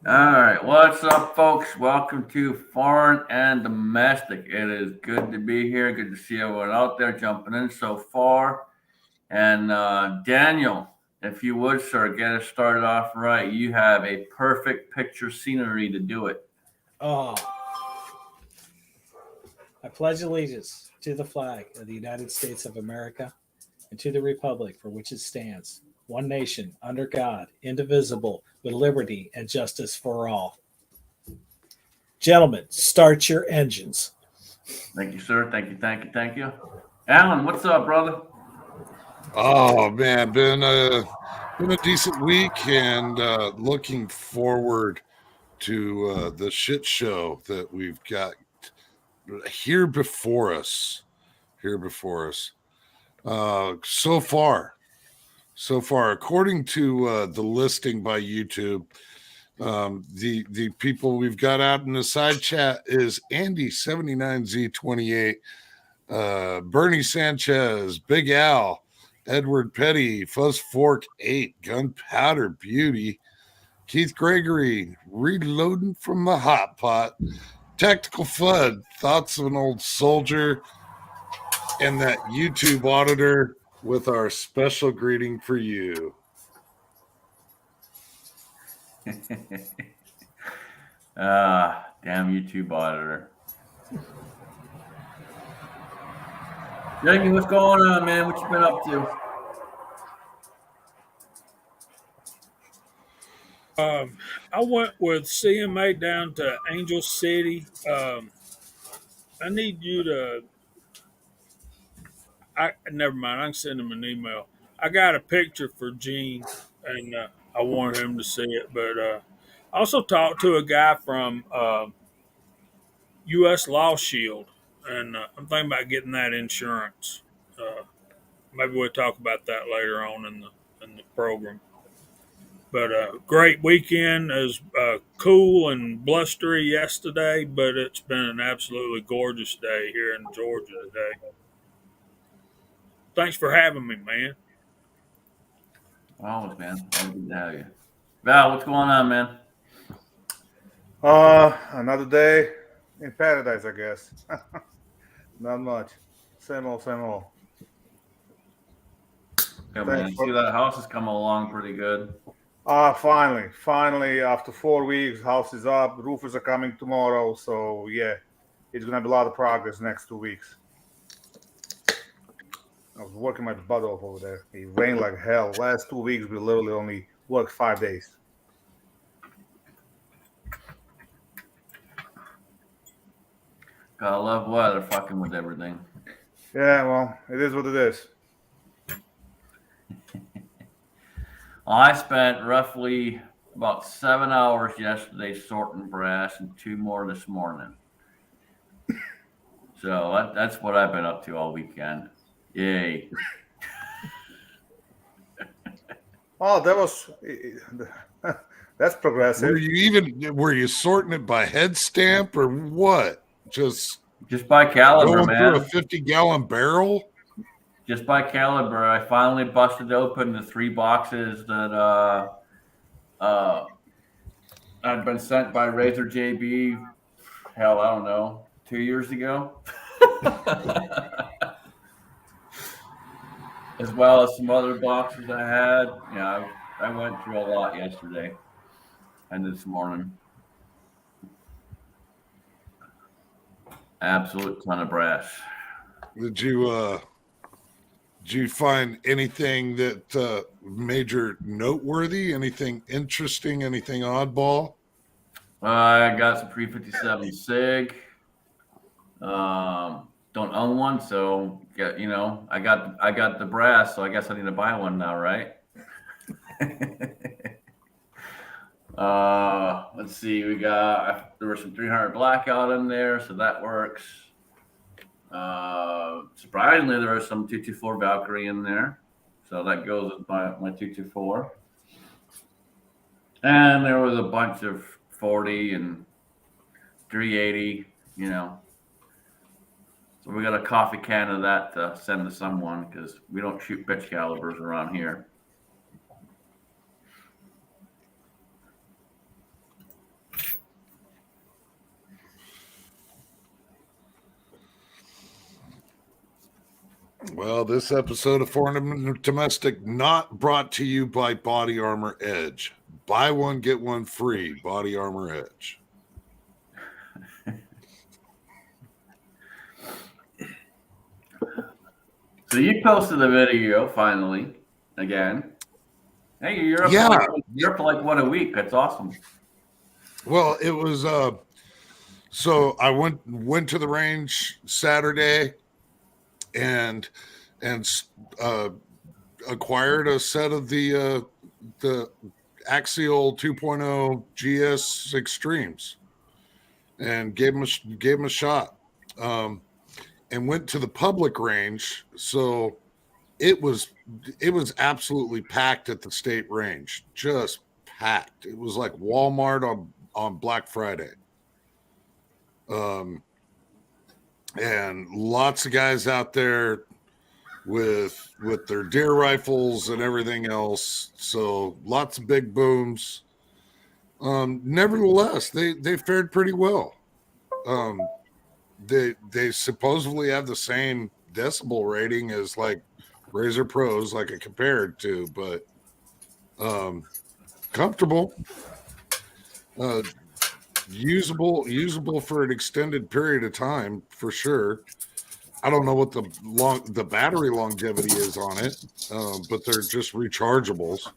All right, what's up, folks? Welcome to Foreign and Domestic. It is good to be here. Good to see everyone out there jumping in so far. And Daniel, if you would, sir, get us started off right. You have a perfect picture scenery to do it. Oh, I pledge allegiance to the flag of the United States of America and to the republic for which it stands, one nation, under God, indivisible, with liberty and justice for all. Gentlemen, start your engines. Thank you, sir. Thank you, thank you, thank you. Alan, what's up, brother? Oh man, been a decent week, and looking forward to the shit show that we've got here before us. Here before us. So far, according to the listing by YouTube, the people we've got out in the side chat is Andy 79Z28, Bernie Sanchez, Big Al, Edward Petty, Fuzz Fork 8, Gunpowder Beauty, Keith Gregory, Reloading from the Hot Pot, Tactical Flood, Thoughts of an Old Soldier, and that YouTube auditor with our special greeting for you. Damn YouTube auditor. Jamie, what's going on, man? What you been up to? I went with CMA down to Angel City. I need you to. I never mind. I can send him an email. I got a picture for Gene, and I want him to see it. But I also talked to a guy from U.S. Law Shield, and I'm thinking about getting that insurance. Maybe we'll talk about that later on in the program. But great weekend. It was cool and blustery yesterday, but it's been an absolutely gorgeous day here in Georgia today. Thanks for having me, man. Always, man. Always good to have you. Val, what's going on, man? Another day in paradise, I guess. Not much. Same old, same old. Yeah, man. See that house is coming along pretty good. Finally, after 4 weeks, house is up. Roofers are coming tomorrow, so yeah, it's gonna be a lot of progress next 2 weeks. I was working my butt off over there. It rained like hell. Last 2 weeks, we literally only worked 5 days. Gotta love weather fucking with everything. Yeah, well, it is what it is. I spent roughly about 7 hours yesterday sorting brass and 2 more this morning. So that's what I've been up to all weekend. Yay. Oh, that's progressive. Were you sorting it by head stamp or what? Just by caliber, going man. Through a 50-gallon barrel? Just by caliber. I finally busted open the 3 boxes that I'd been sent by Razor JB. Hell, I don't know, 2 years ago. As well as some other boxes I had. Yeah, I went through a lot yesterday and this morning. Absolute ton of brass. Did you find anything that major noteworthy? Anything interesting? Anything oddball? I got some 357 SIG. Don't own one, so I got the brass, so I guess I need to buy one now, right? Let's see. There was some 300 blackout in there, so that works. Surprisingly, there was some 224 Valkyrie in there, so that goes with my 224. And there was a bunch of 40 and 380, So we got a coffee can of that to send to someone because we don't shoot bitch calibers around here. Well, this episode of Foreign and Domestic not brought to you by Body Armor Edge. Buy one, get one free. Body Armor Edge. So you posted a video finally again. Hey, you're up, you're up for like what, a week? That's awesome. Well, it was so I went to the range Saturday and acquired a set of the Axial 2.0 GS Extremes and gave them a shot. And went to the public range, so it was absolutely packed at the state range, just packed. It was like Walmart on Black Friday. And lots of guys out there with their deer rifles and everything else. So lots of big booms. Nevertheless, they fared pretty well. They supposedly have the same decibel rating as like Razor Pros, like it compared to, but comfortable, usable for an extended period of time for sure. I don't know what the battery longevity is on it, but they're just rechargeables.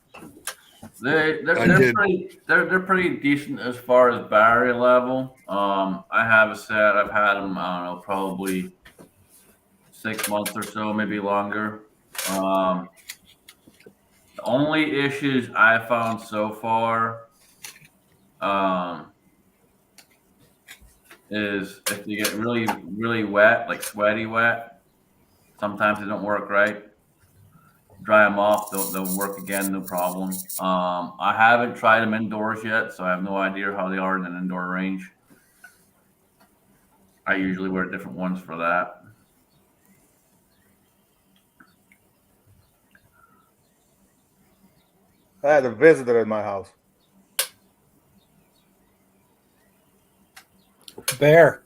They're pretty decent as far as battery level. I have a set. I've had them. I don't know, probably 6 months or so, maybe longer. The only issues I found so far is if they get really, really wet, like sweaty wet. Sometimes they don't work right. Dry them off, they'll work again, no problem. I haven't tried them indoors yet, so I have no idea how they are in an indoor range. I usually wear different ones for that. I had a visitor at my house. Bear.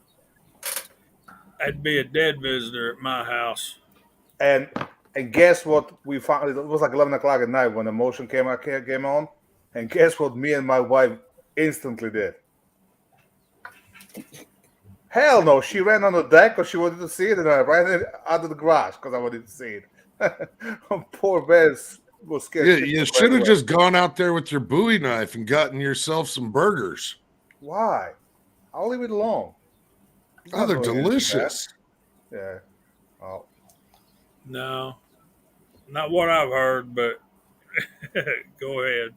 That'd be a dead visitor at my house. And guess what we found? It was like 11 o'clock at night when the motion came on. And guess what me and my wife instantly did? Hell no, she ran on the deck because she wanted to see it, and I ran it out of the garage because I wanted to see it. Poor Bear was scared. You should have just gone out there with your Bowie knife and gotten yourself some burgers. Why? I'll leave it alone. Oh, they're delicious. Yeah. Oh. No, not what I've heard, but go ahead.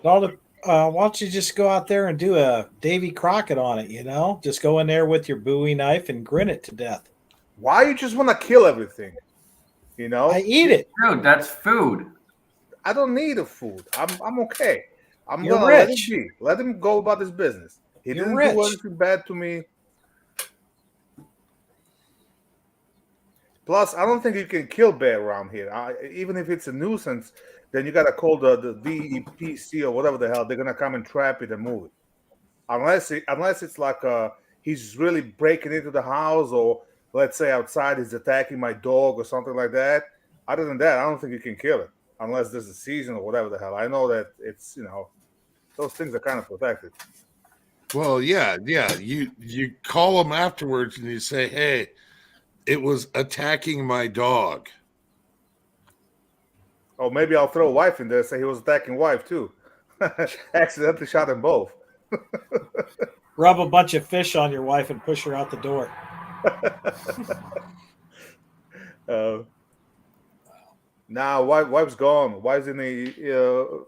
Why don't you just go out there and do a Davy Crockett on it, you know? Just go in there with your Bowie knife and grin it to death. Why you just want to kill everything? You know? I eat it. Dude, that's food. I don't need the food. I'm okay. You're gonna rich. Let him go about his business. He You're didn't rich. do anything bad to me. Plus, I don't think you can kill bear around here. Even if it's a nuisance, then you gotta call the DEPC or whatever the hell. They're gonna come and trap it and move it. Unless it's like he's really breaking into the house, or let's say outside he's attacking my dog or something like that. Other than that, I don't think you can kill it unless there's a season or whatever the hell. I know that it's those things are kind of protected. Well, yeah. You call them afterwards and you say, "Hey, it was attacking my dog." Oh, maybe I'll throw wife in there and say he was attacking wife too. Accidentally shot them both. Rub a bunch of fish on your wife and push her out the door. Now wife's gone. Wife's in the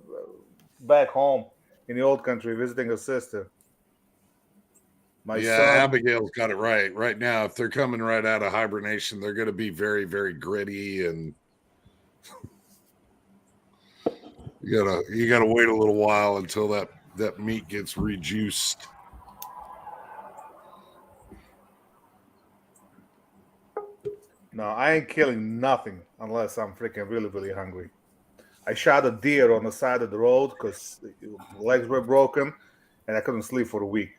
back home in the old country visiting her sister. My son, Abigail's got it right. Right now, if they're coming right out of hibernation, they're going to be very, very gritty, and you gotta wait a little while until that meat gets rejuiced. No, I ain't killing nothing unless I'm freaking really, really hungry. I shot a deer on the side of the road because legs were broken and I couldn't sleep for a week.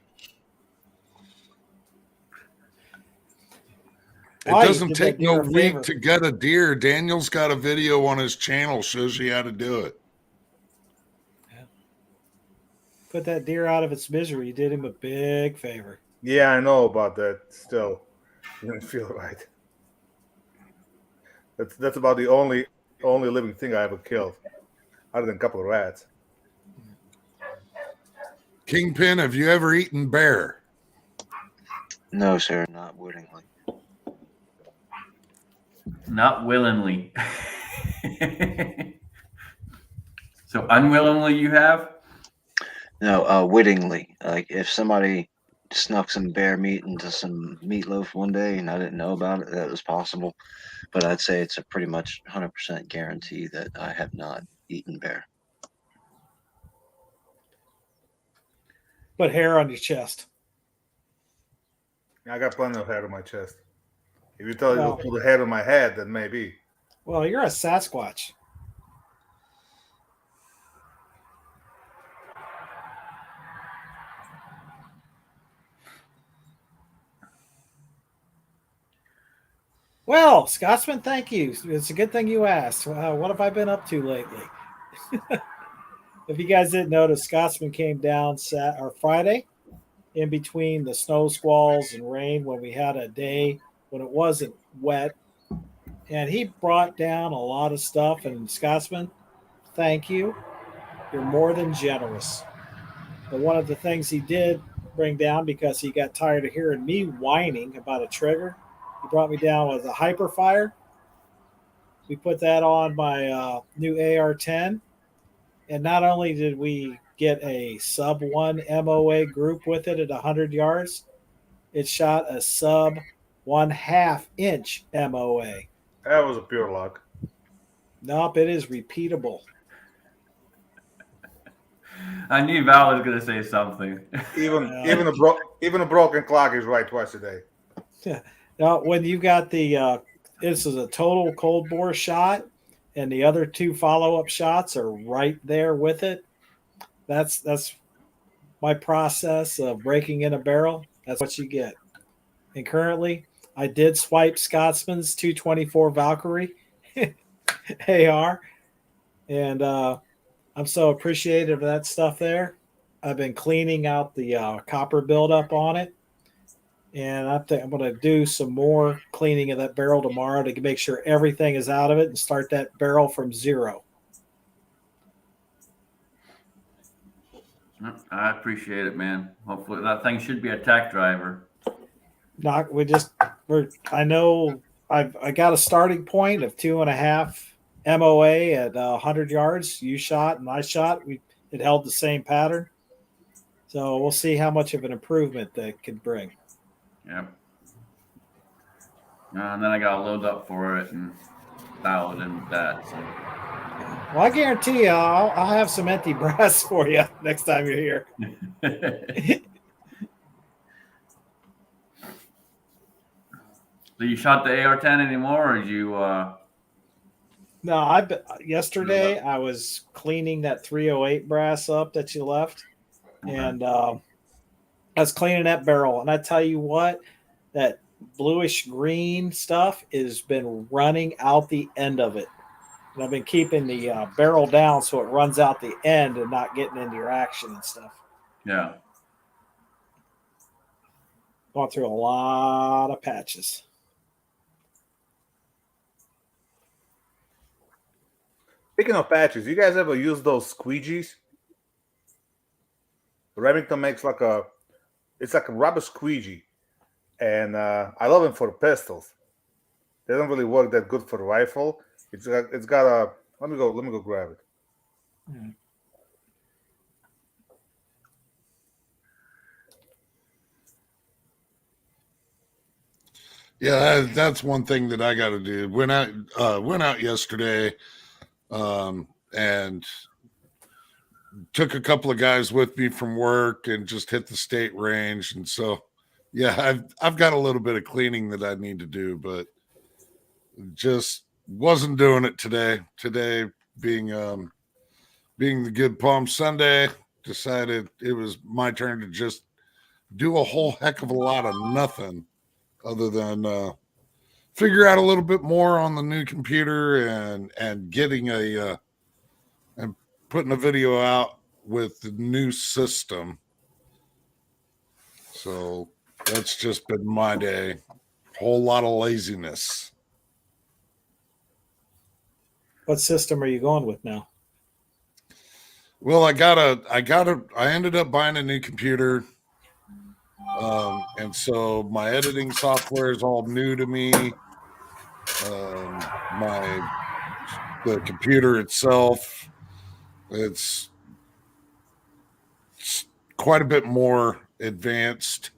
It Why? You doesn't did take that deer no a week favor. to gut a deer. Daniel's got a video on his channel, shows you how to do it. Put that deer out of its misery. You did him a big favor. Yeah, I know about that. Still, didn't feel right. That's about the only living thing I ever killed, other than a couple of rats. Kingpin, have you ever eaten bear? No, sir, not wittingly. Not willingly. So unwillingly you have? No, wittingly. Like if somebody snuck some bear meat into some meatloaf one day and I didn't know about it, that was possible. But I'd say it's a pretty much 100% guarantee that I have not eaten bear. Put hair on your chest. I got plenty of hair on my chest. If you tell Well- you to put the hair on my head, then maybe. Well, you're a Sasquatch. Well, Scotsman, thank you. It's a good thing you asked. What have I been up to lately? If you guys didn't notice, Scotsman came down Friday in between the snow squalls and rain when we had a day when it wasn't wet. And he brought down a lot of stuff. And Scotsman, thank you. You're more than generous. But one of the things he did bring down because he got tired of hearing me whining about a trigger, he brought me down with a Hyperfire. We put that on my new AR-10. And not only did we get a sub 1 MOA group with it at 100 yards, it shot a sub 1/2 inch MOA. That was a pure luck. Nope, it is repeatable. I knew Val was going to say something. Even a broken clock is right twice a day. Now, when you got the this is a total cold bore shot, and the other two follow-up shots are right there with it. That's my process of breaking in a barrel. That's what you get. And currently, I did swipe Scotsman's 224 Valkyrie AR, and I'm so appreciative of that stuff there. I've been cleaning out the copper buildup on it, and I think I'm going to do some more cleaning of that barrel tomorrow to make sure everything is out of it and start that barrel from zero. I appreciate it, man. Hopefully that thing should be a tack driver. I know I got a starting point of 2.5 MOA at 100 yards. You shot and I shot. It held the same pattern. So we'll see how much of an improvement that could bring. Yep. And then I got to load up for it and dial it in with that. So. Well, I guarantee you, I'll have some empty brass for you next time you're here. So you shot the AR-10 anymore, or did you? No, yesterday I was cleaning that 308 brass up that you left, and I was cleaning that barrel. And I tell you what, that bluish green stuff has been running out the end of it. And I've been keeping the barrel down so it runs out the end and not getting into your action and stuff. Yeah. Going through a lot of patches. Speaking of patches, you guys ever use those squeegees? Remington makes it's like a rubber squeegee, and I love them for pistols. They don't really work that good for rifle. It's got a. Let me go grab it. Hmm. Yeah, that's one thing that I got to do. Went out yesterday, and took a couple of guys with me from work and just hit the state range. And so, yeah, I've got a little bit of cleaning that I need to do, but just wasn't doing it today. Today being the Good Palm Sunday, decided it was my turn to just do a whole heck of a lot of nothing other than figure out a little bit more on the new computer and getting and putting a video out with the new system. So that's just been my day. Whole lot of laziness. What system are you going with now? Well, I ended up buying a new computer. And so my editing software is all new to me. The computer itself, it's quite a bit more advanced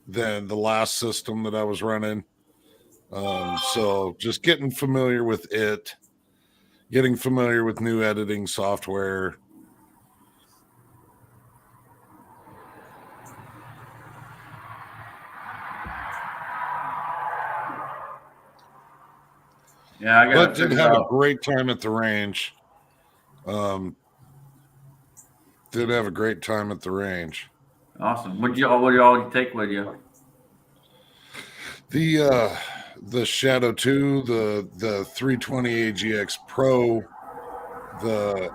than the last system that I was running. So just getting familiar with it, getting familiar with new editing software. Yeah, I got But to did figure have a out. great time at the range. Did have a great time at the range. Awesome. What you all take with you? The Shadow 2, the 320 AGX Pro, the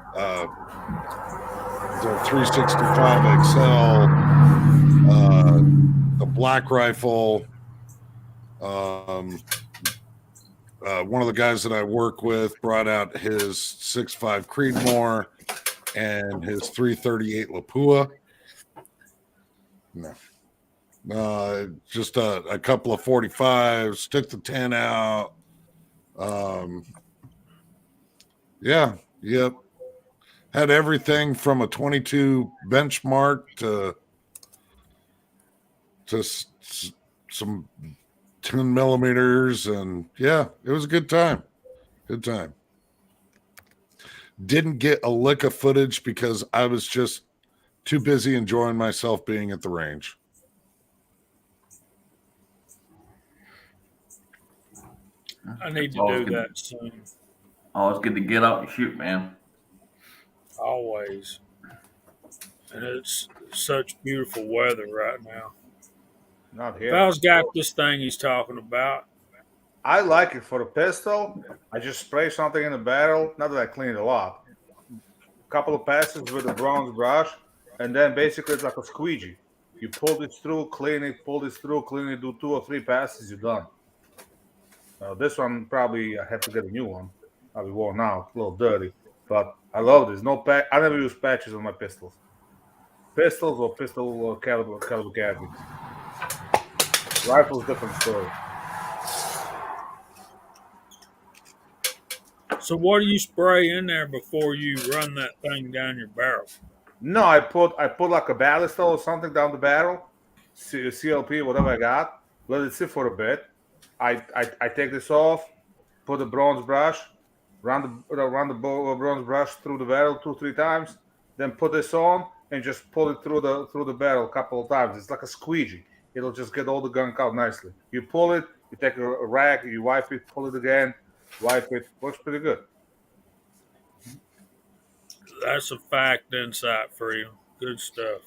365 XL, the Black Rifle. One of the guys that I work with brought out his 6.5 Creedmoor and his 338 Lapua. No. Just a couple of 45s, took the 10 out. Yep. Had everything from a 22 benchmark to some 10 millimeters. And yeah, it was a good time. Good time. Didn't get a lick of footage because I was just too busy enjoying myself being at the range. I need to Always do good. that soon. Always good to get out and shoot, man. Always. And it's such beautiful weather right now. Not If here. I was got this thing he's talking about, I like it for the pistol. I just spray something in the barrel. Not that I clean it a lot. Couple of passes with a bronze brush, and then basically it's like a squeegee. You pull this through, clean it, pull this through, clean it, do 2 or 3 passes, you're done. This one probably I have to get a new one. Probably worn out, a little dirty, but I love this. No patch. I never use patches on my pistols. Pistols or pistol caliber carabines. Rifles, different story. so what do you spray in there before you run that thing down your barrel? No, I put like a ballista or something down the barrel, CLP, whatever I got. Let it sit for a bit. I take this off, put the bronze brush, run the bronze brush through the barrel 2-3 times, then put this on and just pull it through the barrel a couple of times. It's like a squeegee. It'll just get all the gunk out nicely. You pull it, you take a rag, you wipe it, pull it again, wipe it. Works pretty good. That's a fact insight for you. Good stuff.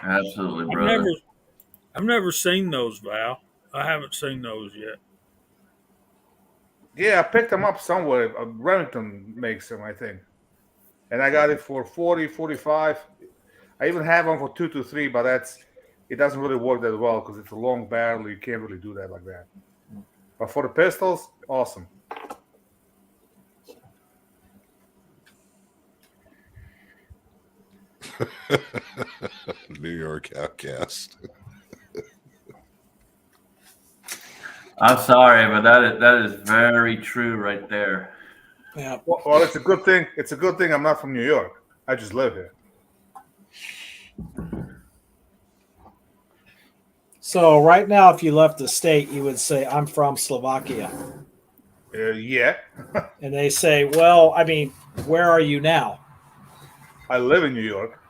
Absolutely, I've brother. never seen those, Val. I haven't seen those yet. Yeah, I picked them up somewhere. Remington makes them, I think. And I got it for 40, 45. I even have one for 2 to 3, but it doesn't really work that well because it's a long barrel. You can't really do that like that. But for the pistols, awesome. New York Outcast. I'm sorry, but that is very true right there. Yeah. Well, it's a good thing. It's a good thing I'm not from New York. I just live here. So right now, if you left the state, you would say, I'm from Slovakia. Yeah, And they say, well, I mean, where are you now? I live in New York.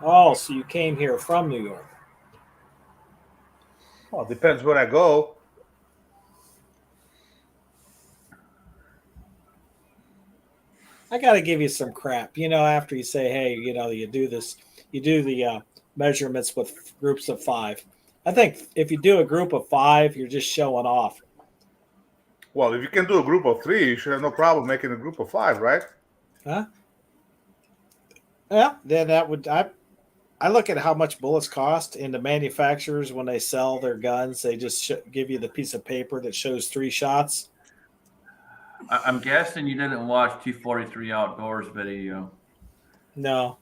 Oh, so you came here from New York. Well, it depends where I go. I got to give you some crap. After you say, hey, you do this, you do the measurements with groups of 5. I think if you do a group of 5, you're just showing off. Well, if you can do a group of 3, you should have no problem making a group of 5, right? Huh? Yeah, then that would I look at how much bullets cost, and the manufacturers when they sell their guns, they just give you the piece of paper that shows 3 shots. I'm guessing you didn't watch 243 Outdoors video. No.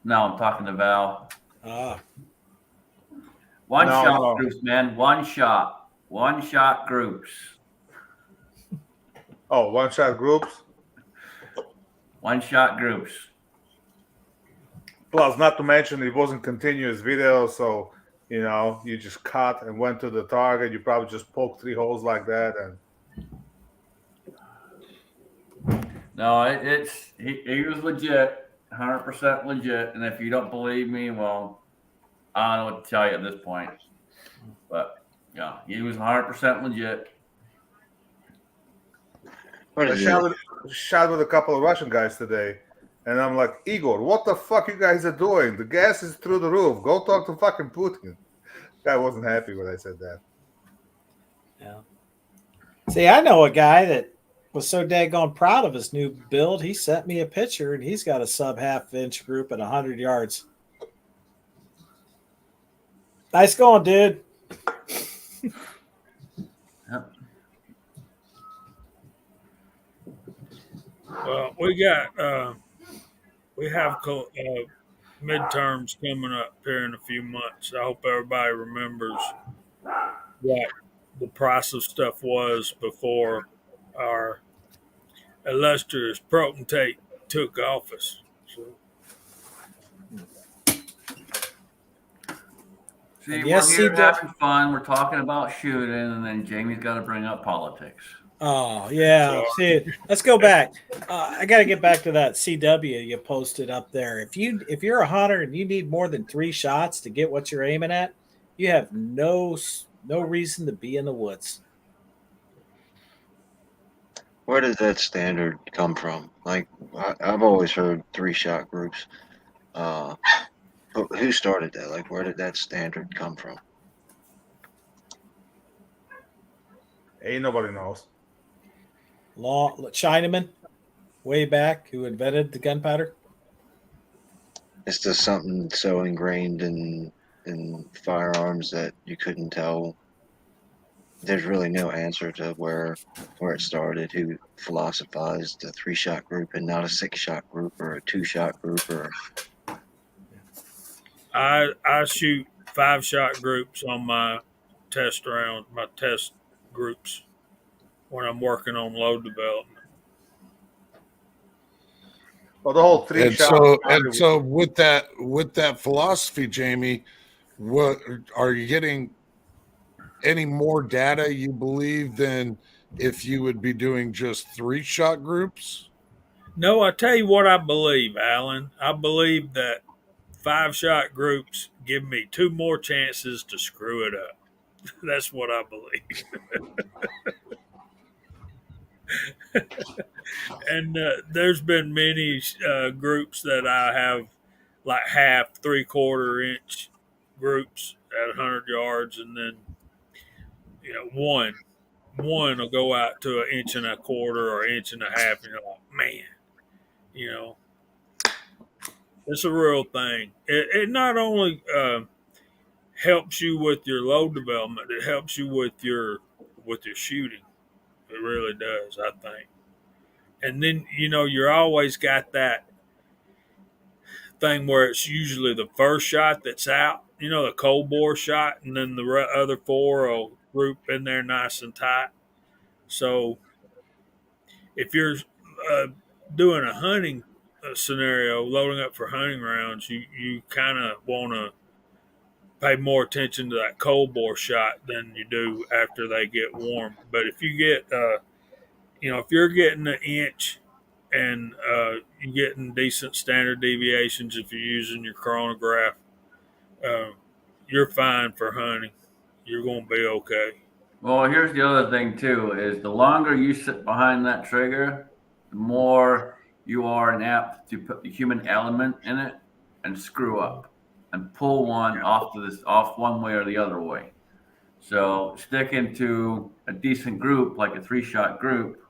No, I'm talking to Val. Ah. One No, shot no. groups, man. One shot. One shot groups. Oh, one-shot groups. One shot groups. Plus, not to mention, it wasn't continuous video, so you just cut and went to the target. You probably just poked 3 holes like that, and No, he was legit, 100% legit. And if you don't believe me, well, I don't know what to tell you at this point. But yeah, he was 100% legit. What I is shot it? with a couple of Russian guys today, and I'm like, Igor, what the fuck you guys are doing? The gas is through the roof. Go talk to fucking Putin. Guy wasn't happy when I said that. Yeah. See, I know a guy that was so daggone proud of his new build. He sent me a picture, and he's got a sub-half-inch group at 100 yards. Nice going, dude. Yep. Well, we have midterms coming up here in a few months. I hope everybody remembers what the price of stuff was before our illustrious potentate took office. So, See, And we're yes, here he did. having fun. We're talking about shooting, and then Jamie's got to bring up politics. Oh yeah. So- See, let's go back. I got to get back to that CW you posted up there. If you're a hunter and you need more than 3 shots to get what you're aiming at, you have no reason to be in the woods. Where did that standard come from? Like, I've always heard 3-shot groups. But who started that? Like, where did that standard come from? Ain't nobody knows. Chinaman, way back, who invented the gunpowder. It's just something so ingrained in firearms that you couldn't tell. There's really no answer to where it started. Who philosophized a 3-shot group and not a 6-shot group or a 2-shot group or I shoot 5-shot groups on my test groups when I'm working on load development. Well, the whole 3 And shot. so with that philosophy, Jamie, what are you getting any more data you believe than if you would be doing just 3-shot groups? No, I tell you what I believe, Alan. I believe that 5-shot groups give me 2 more chances to screw it up. That's what I believe. And there's been many groups that I have like half, 3/4 inch groups at 100 yards, and then one will go out to 1.25 or 1.5 inches, and you're like, man, you know, it's a real thing. It not only helps you with your load development, it helps you with your shooting. It really does, I think. And then you're always got that thing where it's usually the first shot that's out, the cold bore shot, and then the other 4 will group in there nice and tight. So if you're doing a hunting scenario, loading up for hunting rounds, you kind of want to pay more attention to that cold bore shot than you do after they get warm. But if you get, if you're getting 1 inch and you're getting decent standard deviations, if you're using your chronograph, you're fine for hunting. You're going to be okay. Well, here's the other thing too: is the longer you sit behind that trigger, the more you are apt to put the human element in it and screw up and pull one off one way or the other way. So sticking to a decent group, like a 3-shot group,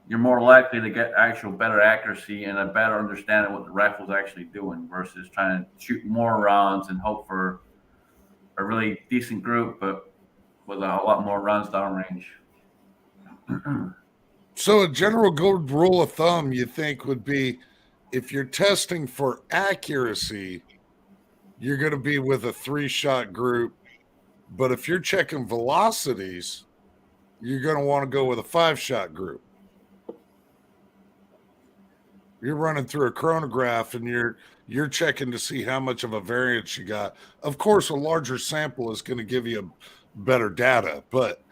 you're more likely to get actual better accuracy and a better understanding of what the rifle's actually doing versus trying to shoot more rounds and hope for a really decent group, but with a lot more runs downrange. So a general good rule of thumb you think would be if you're testing for accuracy, you're going to be with a 3-shot group. But if you're checking velocities, you're going to want to go with a 5-shot group. You're running through a chronograph and you're checking to see how much of a variance you got. Of course, a larger sample is going to give you better data, but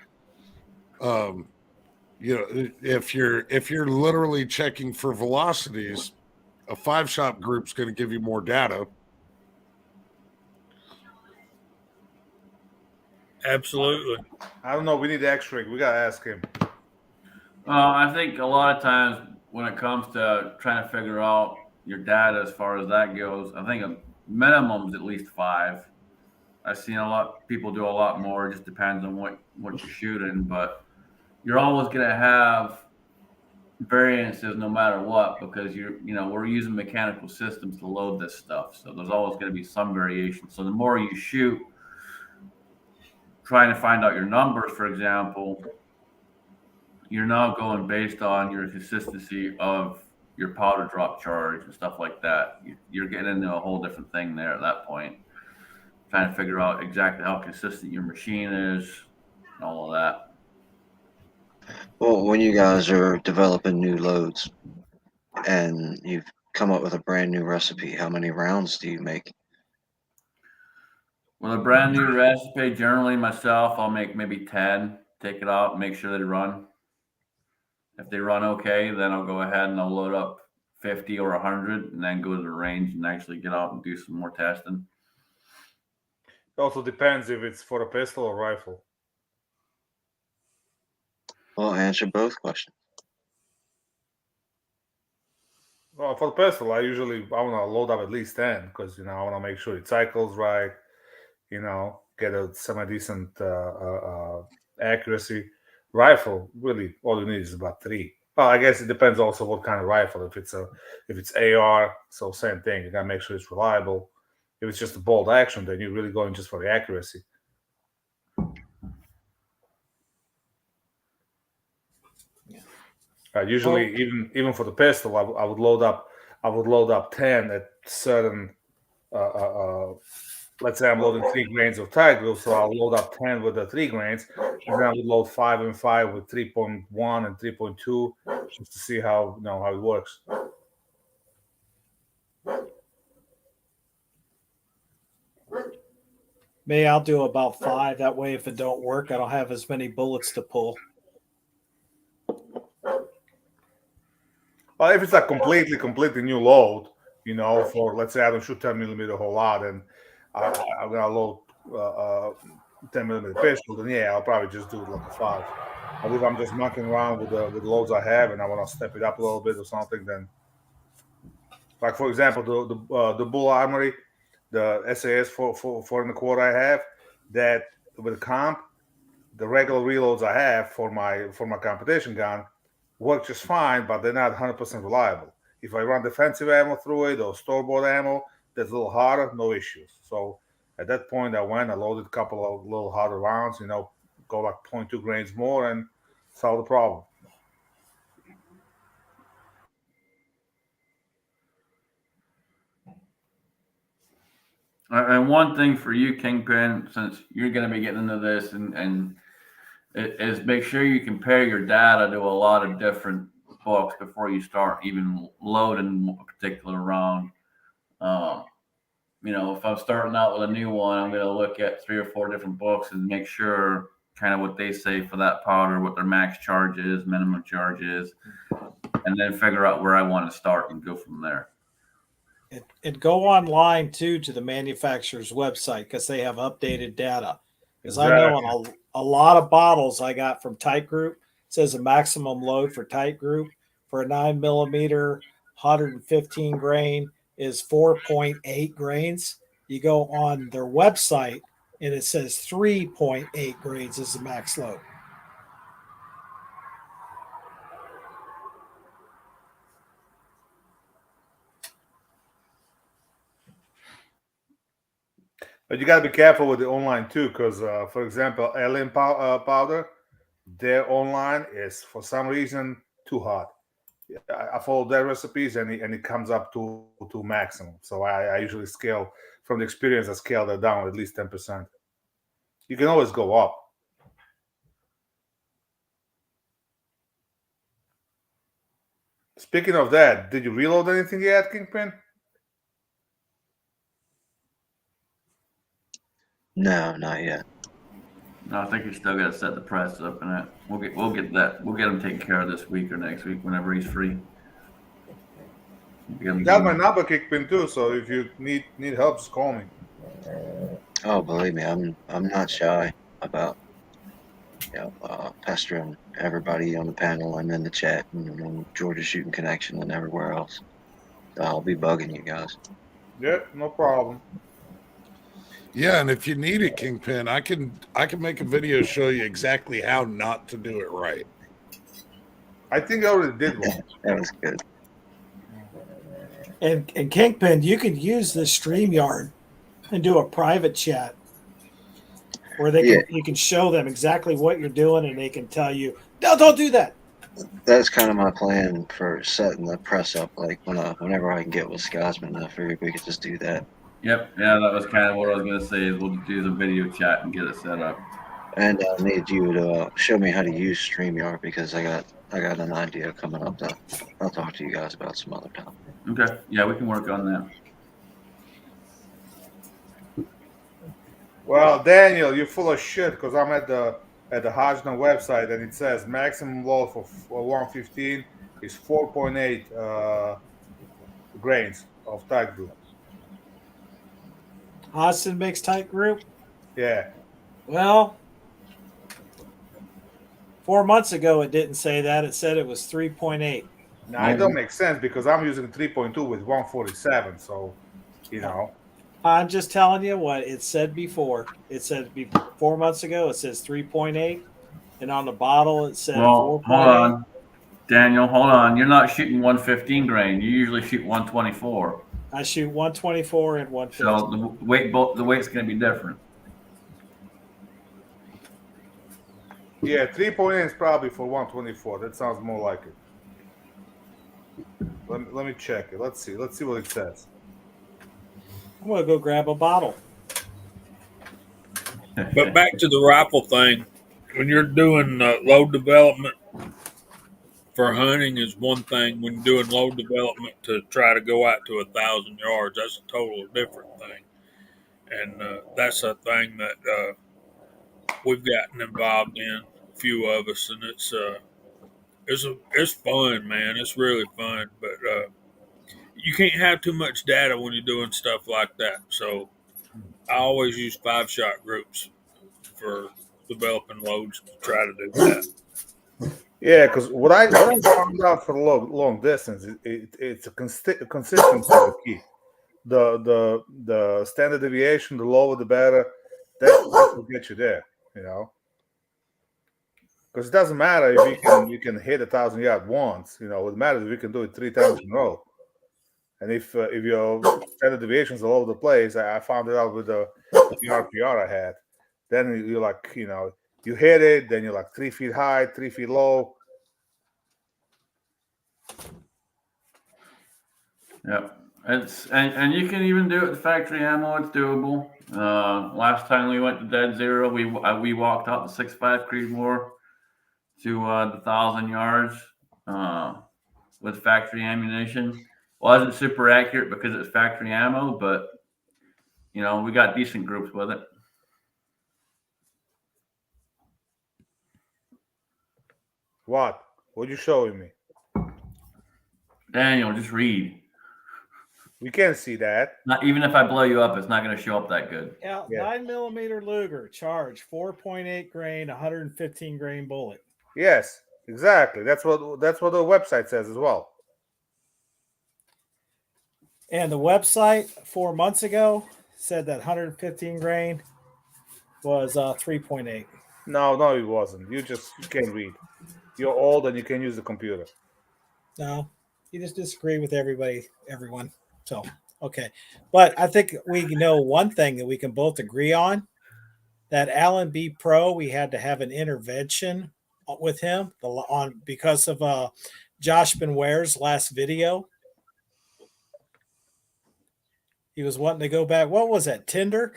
if you're literally checking for velocities, a 5-shot group's going to give you more data. Absolutely. I don't know. We need X-ray. We gotta ask him. I think a lot of times when it comes to trying to figure out your data as far as that goes, I think a minimum is at least 5. I've seen a lot people do a lot more. It just depends on what you're shooting, but you're always going to have variances no matter what because we're using mechanical systems to load this stuff. So there's always going to be some variation. So the more you shoot, trying to find out your numbers, for example, you're now going based on your consistency of your powder drop charge and stuff like that. You're getting into a whole different thing there at that point, trying to figure out exactly how consistent your machine is and all of that. Well, when you guys are developing new loads and you've come up with a brand new recipe, how many rounds do you make? With a brand new recipe, generally myself, I'll make maybe 10, take it out, make sure they run. If they run okay, then I'll go ahead and I'll load up 50 or 100 and then go to the range and actually get out and do some more testing. It also depends if it's for a pistol or rifle. Well, answer both questions. Well, for the pistol, I want to load up at least 10 because I want to make sure it cycles right. Get a semi-decent accuracy. Rifle, really, all you need is about 3. Well, I guess it depends also what kind of rifle. If it's AR, so same thing. You gotta make sure it's reliable. If it's just a bolt action, then you're really going just for the accuracy. Usually, even for the pistol, I would load up 10 at certain. Let's say I'm loading 3 grains of tight glue, so I'll load up 10 with the 3 grains, and then I would load 5 and 5 with 3.1 and 3.2, just to see how it works. Maybe I'll do about 5. That way, if it don't work, I don't have as many bullets to pull. Well, if it's a completely new load, for let's say I don't shoot 10 millimeter a whole lot, and I'm gonna load 10 millimeter pistol, then yeah, I'll probably just do it like a 5. But if I'm just mucking around with the loads I have and I want to step it up a little bit or something, then, like for example, the Bull Armory, the SAS 4 1/4 I have, that with comp, the regular reloads I have for my competition gun work just fine, but they're not 100% reliable. If I run defensive ammo through it or store-bought ammo, that's a little harder, no issues. So at that point, I loaded a couple of little harder rounds, go like 0.2 grains more and solve the problem. And one thing for you, Kingpin, since you're going to be getting into this, and is make sure you compare your data to a lot of different books before you start even loading a particular round. If I'm starting out with a new one, I'm going to look at 3 or 4 different books and make sure kind of what they say for that powder, what their max charge is, minimum charge is, and then figure out where I want to start and go from there. And go online too to the manufacturer's website because they have updated data. Because I know on a lot of bottles I got from Tight Group, it says a maximum load for Tight Group for a 9 millimeter 115 grain is 4.8 grains. You go on their website and it says 3.8 grains is the max load. But you got to be careful with the online too, because for example, alien powder, their online is for some reason too hot. I follow their recipes and it comes up to maximum. So I usually scale from the experience. I scale that down at least 10%. You can always go up. Speaking of that, did you reload anything yet, Kingpin? No, not yet. No, I think you still got to set the price up, and that we'll get that. We'll get him taken care of this week or next week whenever he's free. You got my number, Kingpin, too. So if you need help, just call me. Oh, believe me, I'm not shy about pestering everybody on the panel and in the chat and on Georgia Shooting Connection and everywhere else. So I'll be bugging you guys. Yeah, no problem. Yeah, and if you need it, Kingpin, I can make a video show you exactly how not to do it right. I think I already did one. That was good. And Kingpin, you can use this StreamYard and do a private chat where you can show them exactly what you're doing and they can tell you, no, don't do that. That's kind of my plan for setting the press up. Like whenever I can get with Scotsman, I figured we could just do that. Yep. Yeah, that was kind of what I was going to say. Is we'll do the video chat and get it set up. And I need you to show me how to use StreamYard because I got an idea coming up that I'll talk to you guys about some other time. Okay. Yeah, we can work on that. Well, Daniel, you're full of shit because I'm at the Hodgman website and it says maximum load for 115 is 4.8 grains of tight group. Hodgson makes tight group. Yeah. Well, 4 months ago it didn't say that. It said it was 3.8. Now it don't make sense because I'm using 3.2 with 147. So, you know. I'm just telling you what it said before. It said 4 months ago, it says 3.8. And on the bottle, it said 4.8. Hold on. Daniel, hold on. You're not shooting 115 grain. You usually shoot 124. I shoot 124 and 150. So the weight's going to be different. Yeah, 3.8 is probably for 124. That sounds more like it. Let me check it. Let's see what it says. I'm going to go grab a bottle. But back to the rifle thing, when you're doing load development for hunting is one thing. When doing load development to try to go out to 1,000 yards, that's a total different thing. And that's a thing that we've gotten involved in, a few of us, and it's fun, man. It's really fun, but you can't have too much data when you're doing stuff like that. So I always use 5-shot groups for developing loads to try to do that. Yeah, because what I found out for long distance, it's a consistency key. The standard deviation, the lower the better. That will get you there, you know. Because it doesn't matter if you can hit 1,000 yards once, you know. What matters if you can do it 3 times in a row. And if your standard deviations all over the place, I found it out with the RPR I had. Then you're like, you know, you hit it, then you're like 3 feet high, 3 feet low. Yep. And you can even do it with factory ammo. It's doable. Last time we went to Dead Zero, we walked out the 6.5 Creedmoor to the 1,000 yards with factory ammunition. Wasn't super accurate because it's factory ammo, but you know we got decent groups with it. What are you showing me? Daniel, just read. We can't see that. Not even if I blow you up, it's not going to show up that good. Yeah, 9mm Luger, charge 4.8 grain, 115 grain bullet. Yes, exactly. That's what the website says as well. And the website 4 months ago said that 115 grain was 3.8. No, it wasn't. You can't read. You're old and you can't use the computer. No, you just disagree with everyone. So, okay. But I think we know one thing that we can both agree on, that Allen B. Pro, we had to have an intervention with him because of Josh Benware's last video. He was wanting to go back. What was that, Tinder?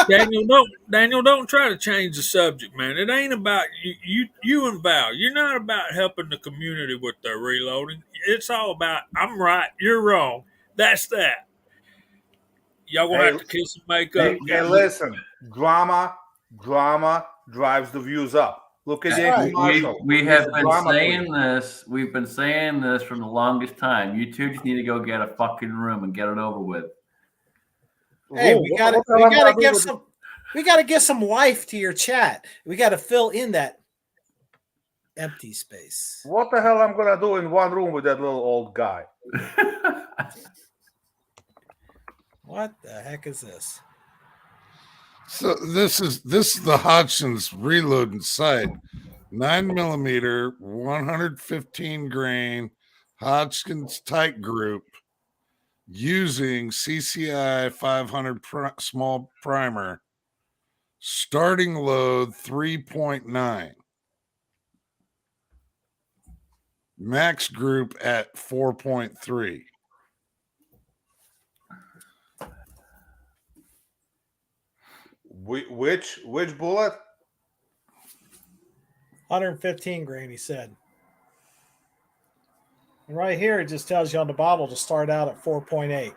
Daniel, don't try to change the subject, man. It ain't about you and Val. You're not about helping the community with their reloading. It's all about I'm right, you're wrong. That's that. Y'all gonna have to kiss and make up. Hey, listen, drama drives the views up. Look at the commercial. We have It's been drama saying queen. this. We've been saying this from the longest time. You two just need to go get a fucking room and get it over with. Hey, Ooh, we what got the hell am I to doing we got to give some life to your chat. We got to fill in that empty space. What the hell I'm gonna do in one room with that little old guy? What the heck is this? So this is the Hodgson's reloading sight, 9mm, 115 grain Hodgkins tight group using CCI 500 small primer. Starting load 3.9. Max group at 4.3. Which bullet? 115 grain, he said. And right here, it just tells you on the bottle to start out at 4.8.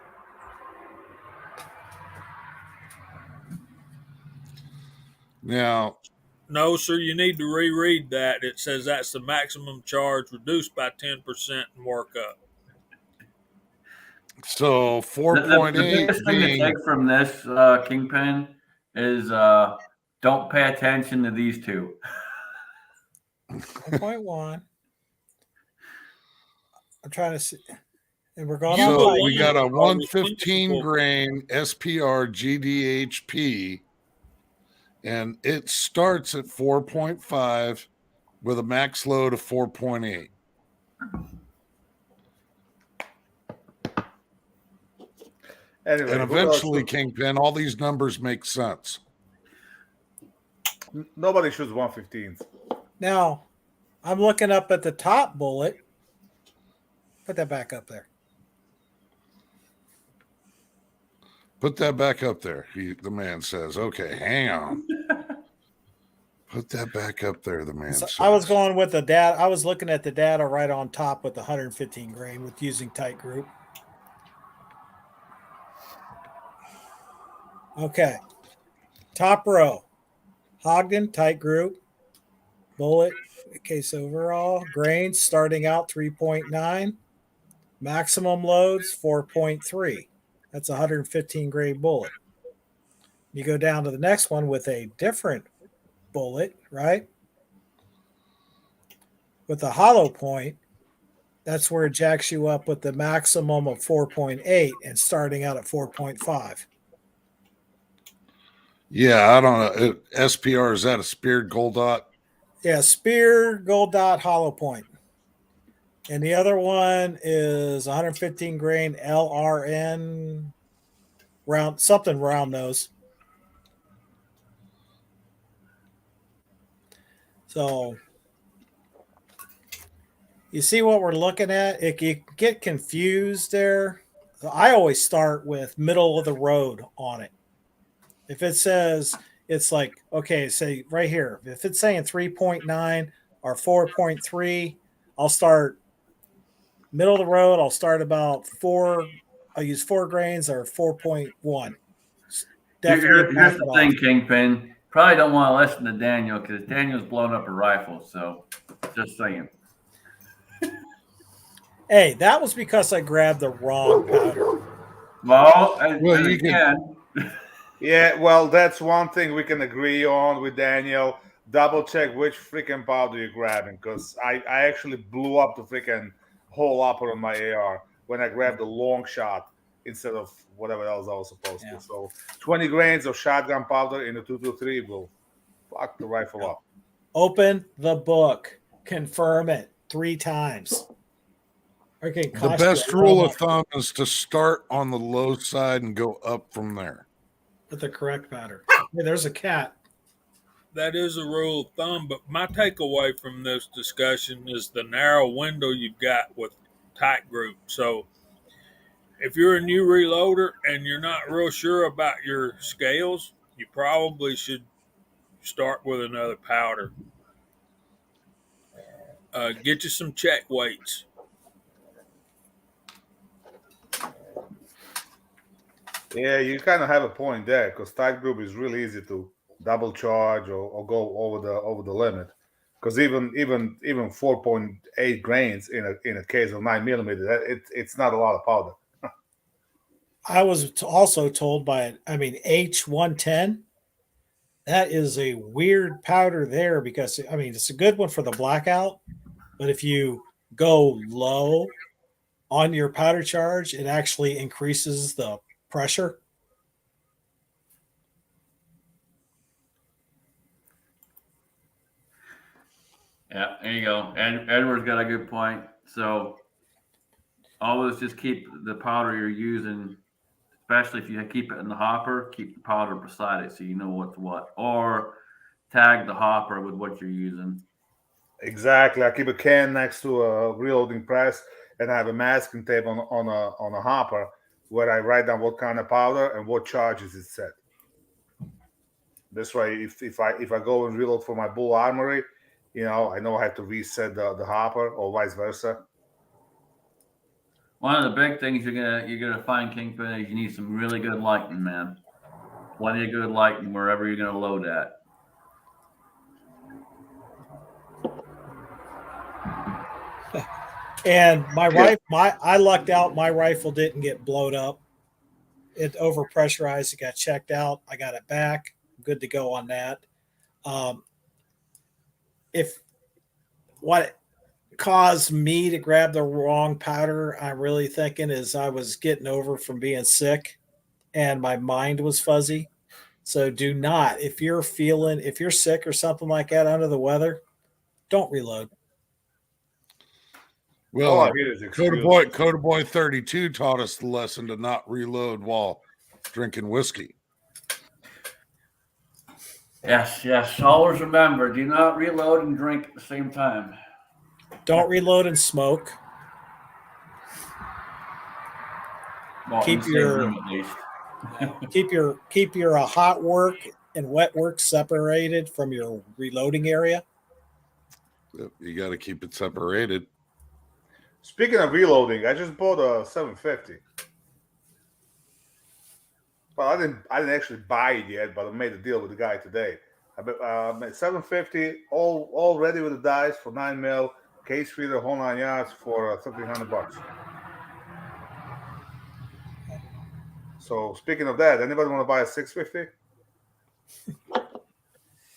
Now, no, sir, you need to reread that. It says that's the maximum charge reduced by 10% and work up. So The 4.8 biggest thing to being take from this, Kingpin, is don't pay attention to these two. 1.1. I'm trying to see. And we're going so on. we got a 115 grain SPR GDHP, and it starts at 4.5 with a max load of 4.8. Anyway, And eventually, Kingpin, all these numbers make sense. Nobody shoots 115s. Now, I'm looking up at the top bullet. Put that back up there. Put that back up there. The man says, okay, hang on. Put that back up there, the man says. I was going with the data. I was looking at the data right on top with the 115 grain with using tight group. Okay. Top row. Ogden, tight group. Bullet, case overall. Grains starting out 3.9. Maximum loads 4.3. That's 115 grain bullet. You go down to the next one with a different bullet, right? With a hollow point, that's where it jacks you up with the maximum of 4.8 and starting out at 4.5. Yeah, I don't know. SPR, is that a speared gold dot? Yeah, spear, gold dot, hollow point. And the other one is 115 grain LRN round, something round nose. So you see what we're looking at? It you get confused there. So I always start with middle of the road on it. If it says it's like, okay, say right here, if it's saying 3.9 or 4.3, I'll start middle of the road. I'll start about 4. I'll use 4 grains or 4.1. Here's the thing, Kingpin. Probably don't want to listen to Daniel because Daniel's blown up a rifle. So just saying. Hey, that was because I grabbed the wrong powder. Well, Well, you can. Yeah, well, that's one thing we can agree on with Daniel. double check which freaking powder you're grabbing, because I actually blew up the freaking whole upper on my AR when I grabbed the long shot instead of whatever else I was supposed Yeah. to. So 20 grains of shotgun powder in the 223 will fuck the rifle up. Open the book. Confirm it 3 times. Okay, The best rule of thumb is to start on the low side and go up from there. with the correct pattern. Hey, there's a cat. That is a rule of thumb, but my takeaway from this discussion is the narrow window you've got with tight group. So if you're a new reloader and you're not real sure about your scales, you probably should start with another powder. Get you some check weights. Yeah, you kind of have a point there, because tight group is really easy to double charge or go over the limit. Because even 4.8 grains in a case of 9mm, it's not a lot of powder. I was also told by, H110. That is a weird powder there because, it's a good one for the blackout. But if you go low on your powder charge, it actually increases the pressure. Yeah, there you go. And Edward's got a good point. So always just keep the powder you're using, especially if you keep it in the hopper, keep the powder beside it so you know what's what. Or tag the hopper with what you're using. Exactly. I keep a can next to a reloading press, and I have a masking tape on a hopper where I write down what kind of powder and what charges it set. This way, if I go and reload for my bull armory, I know I have to reset the hopper or vice versa. One of the big things you're gonna find, Kingpin, is you need some really good lighting, man. Plenty of good lighting wherever you're gonna load at. And my rifle, I lucked out. My rifle didn't get blowed up. It overpressurized. It got checked out. I got it back. Good to go on that. If what caused me to grab the wrong powder, I'm really thinking is I was getting over from being sick, and my mind was fuzzy. So do not, if you're sick or something like that under the weather, don't reload. All I Well, hear is Coda Boy 32 taught us the lesson to not reload while drinking whiskey. Yes. Always remember, do not reload and drink at the same time. Don't reload and smoke. Well, Keep in the same your- room at least. Keep your hot work and wet work separated from your reloading area. You got to keep it separated. Speaking of reloading, I just bought a 750. Well, I didn't actually buy it yet, but I made a deal with the guy today. I made 750, all ready with the dice for 9mm, case feeder, whole 9 yards for $1,300. So speaking of that, anybody want to buy a 650?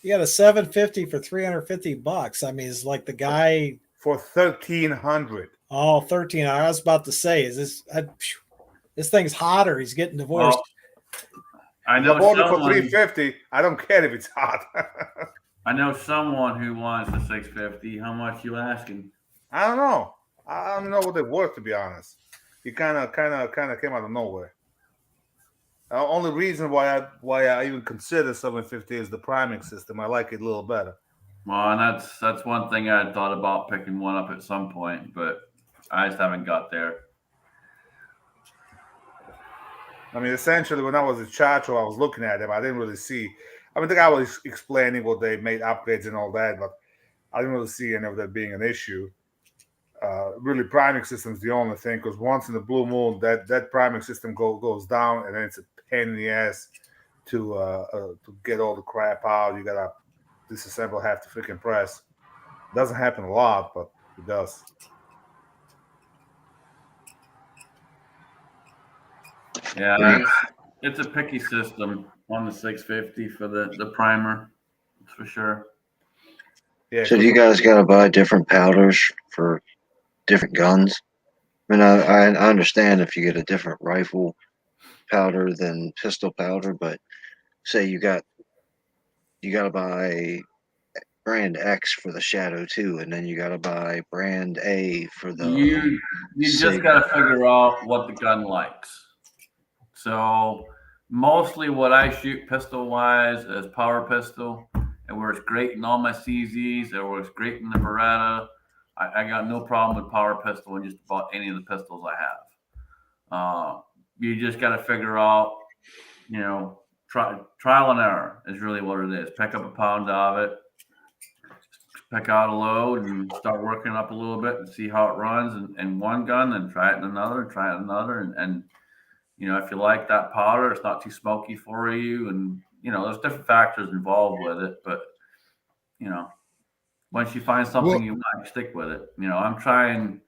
You got a 750 for $350. It's like the guy For $1,300. Oh, 13. I was about to say, this thing's hotter. He's getting divorced. Well, I I know bought it for someone. $350. I don't care if it's hot. I know someone who wants a 650. How much you asking? I don't know. I don't know what they're worth, to be honest. It kind of came out of nowhere. The only reason why I even consider 750 is the priming system. I like it a little better. Well, and that's one thing I had thought about picking one up at some point, but I just haven't got there. Essentially, when I was at Chacho, I was looking at them. I didn't really see. The guy was explaining what they made upgrades and all that, but I didn't really see any of that being an issue. Really, priming system is the only thing, because once in the blue moon, that priming system goes down, and then it's a pain in the ass to get all the crap out. You gotta disassemble half the freaking press. Doesn't happen a lot, but it does. Yeah, it's a picky system on the 650 for the primer. That's for sure. Yeah. So do you guys got to buy different powders for different guns? I mean, I understand if you get a different rifle powder than pistol powder, but say you got to buy brand X for the Shadow 2, and then you got to buy brand A for the You just Sig. got to figure out what the gun likes. So mostly what I shoot pistol wise is power pistol. It works great in all my CZs. It works great in the Beretta. I got no problem with power pistol in just about any of the pistols I have. You just got to figure out, trial and error is really what it is. Pick up a pound of it, pick out a load, and start working up a little bit and see how it runs in one gun, and try it in another, and try it in another, and if you like that powder, it's not too smoky for you, and there's different factors involved with it, but once you find something you like, stick with it. I'm trying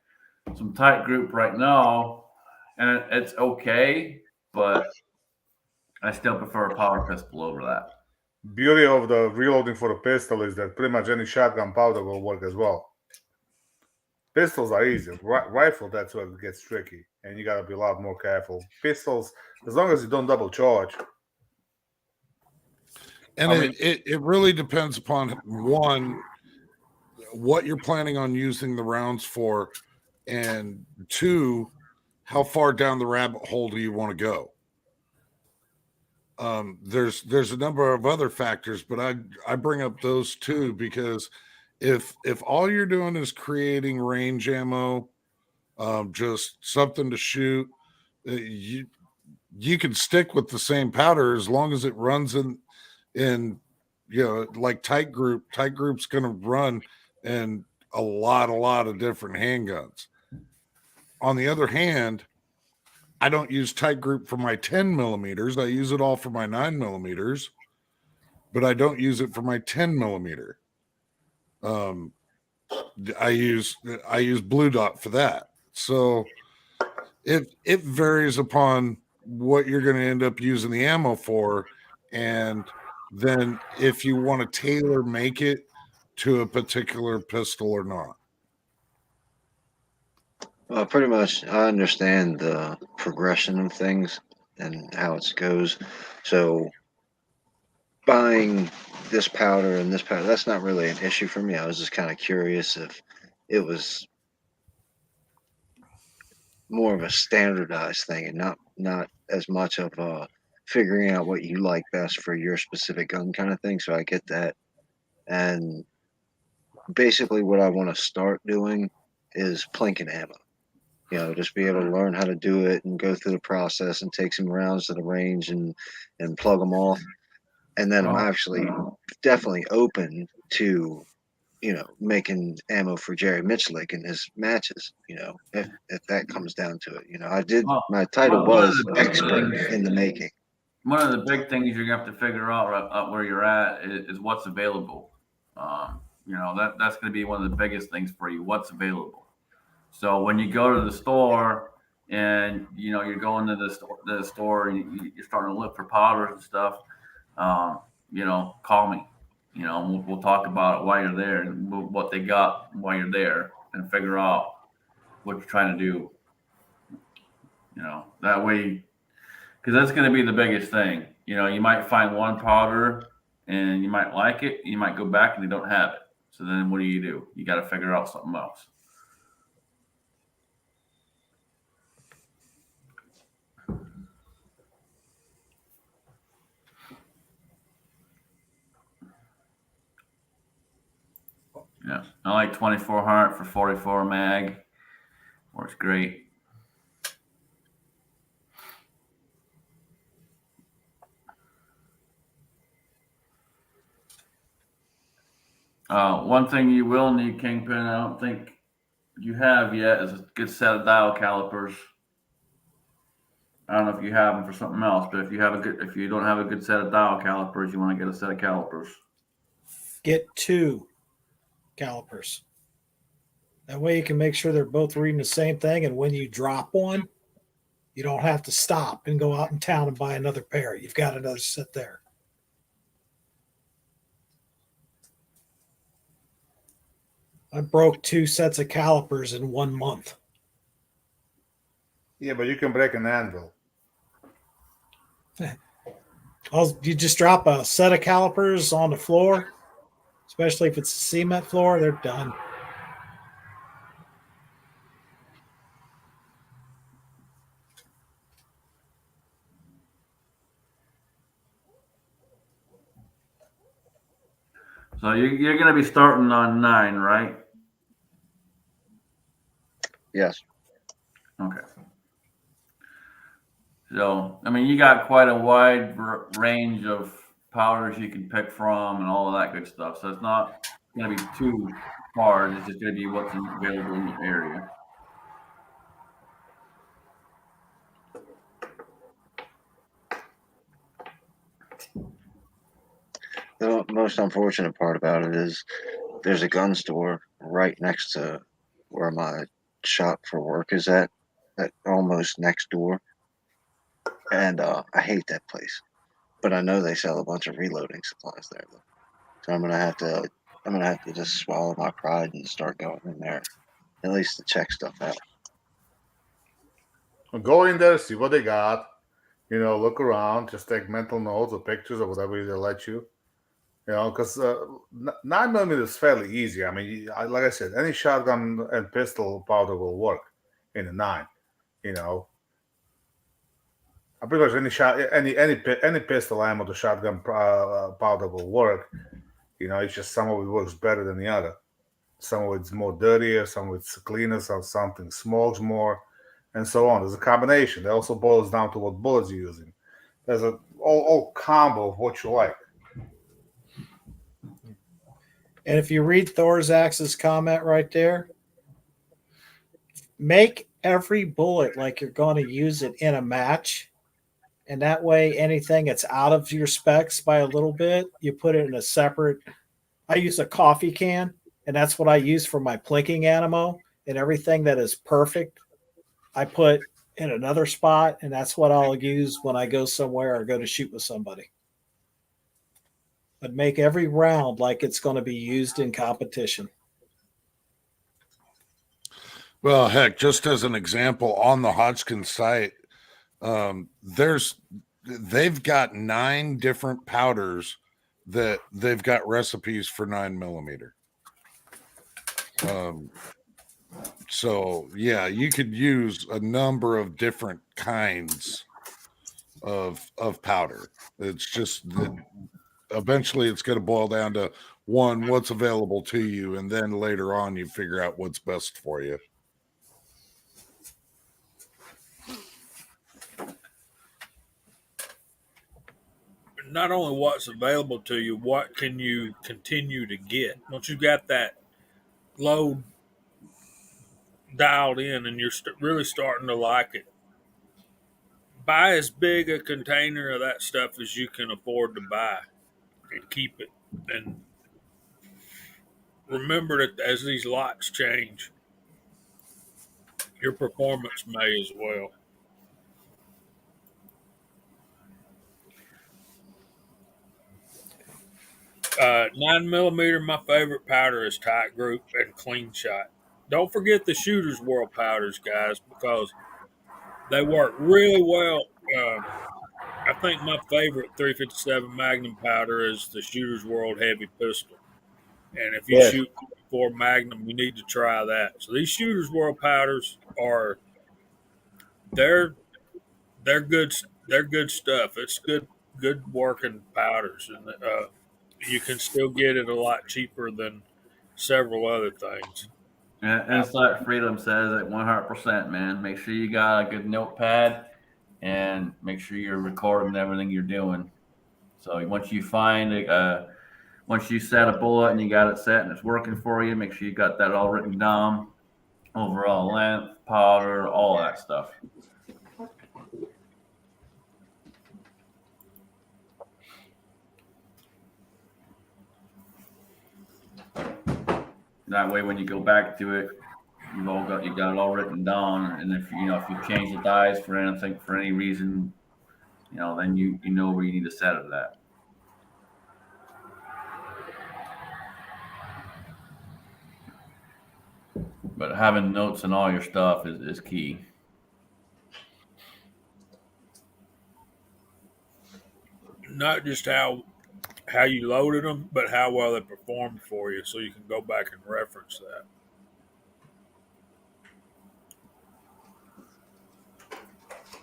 some tight group right now, and it's okay, but I still prefer a power pistol over that. Beauty of the reloading for a pistol is that pretty much any shotgun powder will work as well. Pistols are easy. Rifle, that's where it gets tricky, and you got to be a lot more careful. Pistols, as long as you don't double charge. And it really depends upon, one, what you're planning on using the rounds for, and two, how far down the rabbit hole do you want to go? There's a number of other factors, but I bring up those two because if all you're doing is creating range ammo, just something to shoot, you can stick with the same powder as long as it runs in like tight group's going to run in a lot of different handguns. On the other hand, I don't use tight group for my 10 millimeters. I use it all for my 9 millimeters, but I don't use it for my 10 millimeter. I use blue dot for that. So it varies upon what you're going to end up using the ammo for, and then if you want to tailor make it to a particular pistol or not. Well, pretty much, I understand the progression of things and how it goes. So, buying this powder and this powder, that's not really an issue for me. I was just kind of curious if it was more of a standardized thing and not as much of figuring out what you like best for your specific gun kind of thing. So, I get that. And basically, what I want to start doing is plinking ammo. Just be able to learn how to do it and go through the process and take some rounds to the range and plug them off. And then I'm actually definitely open to, making ammo for Jerry Mitchell in his matches, if that comes down to it. My title was expert in the making. One of the big things you're gonna have to figure out where you're at is what's available. That's going to be one of the biggest things for you. What's available. So when you go to the store and you're going to the store and you're starting to look for powders and stuff, call me. We'll talk about it while you're there and what they got while you're there, and figure out what you're trying to do. That way, because that's going to be the biggest thing. You might find one powder and you might like it. You might go back and they don't have it. So then what do? You got to figure out something else. Yeah, I like 2400 for 44 mag. Works great. One thing you will need, Kingpin, I don't think you have yet, is a good set of dial calipers. I don't know if you have them for something else, but if you don't have a good set of dial calipers, you want to get a set of calipers. Get 2 calipers. That way you can make sure they're both reading the same thing, and when you drop one, you don't have to stop and go out in town and buy another pair. You've got another set there. I broke 2 sets of calipers in 1 month. Yeah, but you can break an anvil. You just drop a set of calipers on the floor, especially if it's a cement floor, they're done. So you're going to be starting on 9, right? Yes. Okay. So, I mean, you got quite a wide range of powders you can pick from and all of that good stuff. So it's not going to be too hard. It's just going to be what's available in your area. The most unfortunate part about it is there's a gun store right next to where my shop for work is at almost next door. And I hate that place. But I know they sell a bunch of reloading supplies there though. So I'm gonna have to just swallow my pride and start going in there. At least to check stuff out. Go in there, see what they got. Look around, just take mental notes or pictures or whatever they let you. Because 9 mm is fairly easy. I mean, like I said, any shotgun and pistol powder will work in a 9. You know, pretty much any shot, any pistol ammo, the shotgun powder will work. It's just some of it works better than the other. Some of it's more dirtier, some of it's cleaner, something smokes more, and so on. There's a combination. It also boils down to what bullets you're using. There's a all combo of what you like. And if you read Thorzak's comment right there, make every bullet like you're going to use it in a match. And that way, anything that's out of your specs by a little bit, you put it in a separate. I use a coffee can, and that's what I use for my plinking ammo. And everything that is perfect, I put in another spot, and that's what I'll use when I go somewhere or go to shoot with somebody. But make every round like it's going to be used in competition. Well, heck, just as an example, on the Hodgkin site, they've got 9 different powders that they've got recipes for 9 mm. So yeah, you could use a number of different kinds of powder. It's just that eventually it's going to boil down to one, what's available to you, and then later on you figure out what's best for you. Not only what's available to you, what can you continue to get? Once you've got that load dialed in and you're really starting to like it, buy as big a container of that stuff as you can afford to buy and keep it. And remember that as these lots change, your performance may as well. 9 mm, my favorite powder is Tight Group and Clean Shot. Don't forget the Shooter's World powders, guys, because they work really well. I think my favorite 357 Magnum powder is the Shooter's World Heavy Pistol. And if you Yes. shoot for Magnum, you need to try that. So these Shooter's World powders they're good. They're good stuff. It's good working powders, and you can still get it a lot cheaper than several other things. And it's like Freedom says at 100%, man. Make sure you got a good notepad and make sure you're recording everything you're doing. So once you set a bullet and you got it set and it's working for you, make sure you got that all written down, overall length, powder, all that stuff. That way, when you go back to it, you got it all written down. And if you change the dies for anything for any reason, then you know where you need to set it at. But having notes in all your stuff is key. Not just how you loaded them, but how well they performed for you, so you can go back and reference that.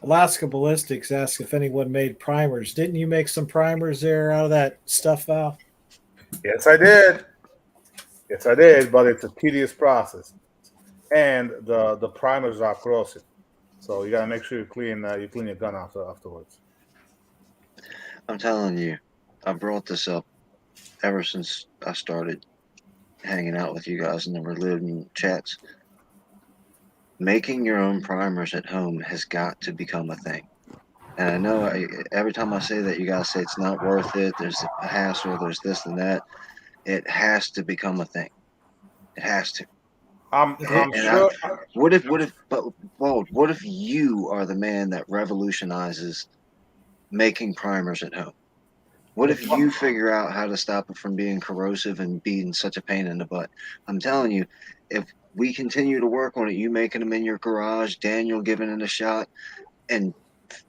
Alaska Ballistics asked if anyone made primers. Didn't you make some primers there out of that stuff, Val? Yes, I did. Yes, I did, but it's a tedious process, and the primers are corrosive, so you gotta make sure you clean your gun afterwards. I'm telling you, I brought this up ever since I started hanging out with you guys in the religion chats. Making your own primers at home has got to become a thing. And I know every time I say that, you guys say it's not worth it. There's a hassle. There's this and that. It has to become a thing. It has to. I'm And sure. what if you are the man that revolutionizes making primers at home? What if you figure out how to stop it from being corrosive and being such a pain in the butt? I'm telling you, if we continue to work on it, you making them in your garage, Daniel giving it a shot, in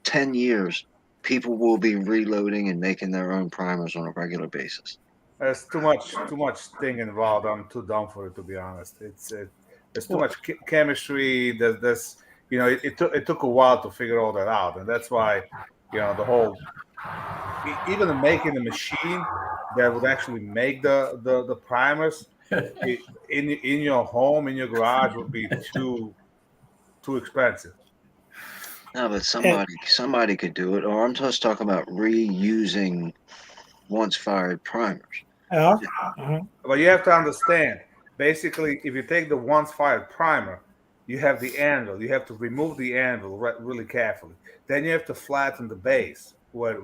10 years, people will be reloading and making their own primers on a regular basis. There's too much thing involved. I'm too dumb for it, to be honest. There's too much chemistry. There's it took a while to figure all that out, and that's why the whole even making a machine that would actually make the primers in your home, in your garage, would be too expensive. No, but somebody could do it. Or I'm just talking about reusing once fired primers. Yeah. But you have to understand, basically, if you take the once fired primer, you have the anvil. You have to remove the anvil really carefully. Then you have to flatten the base where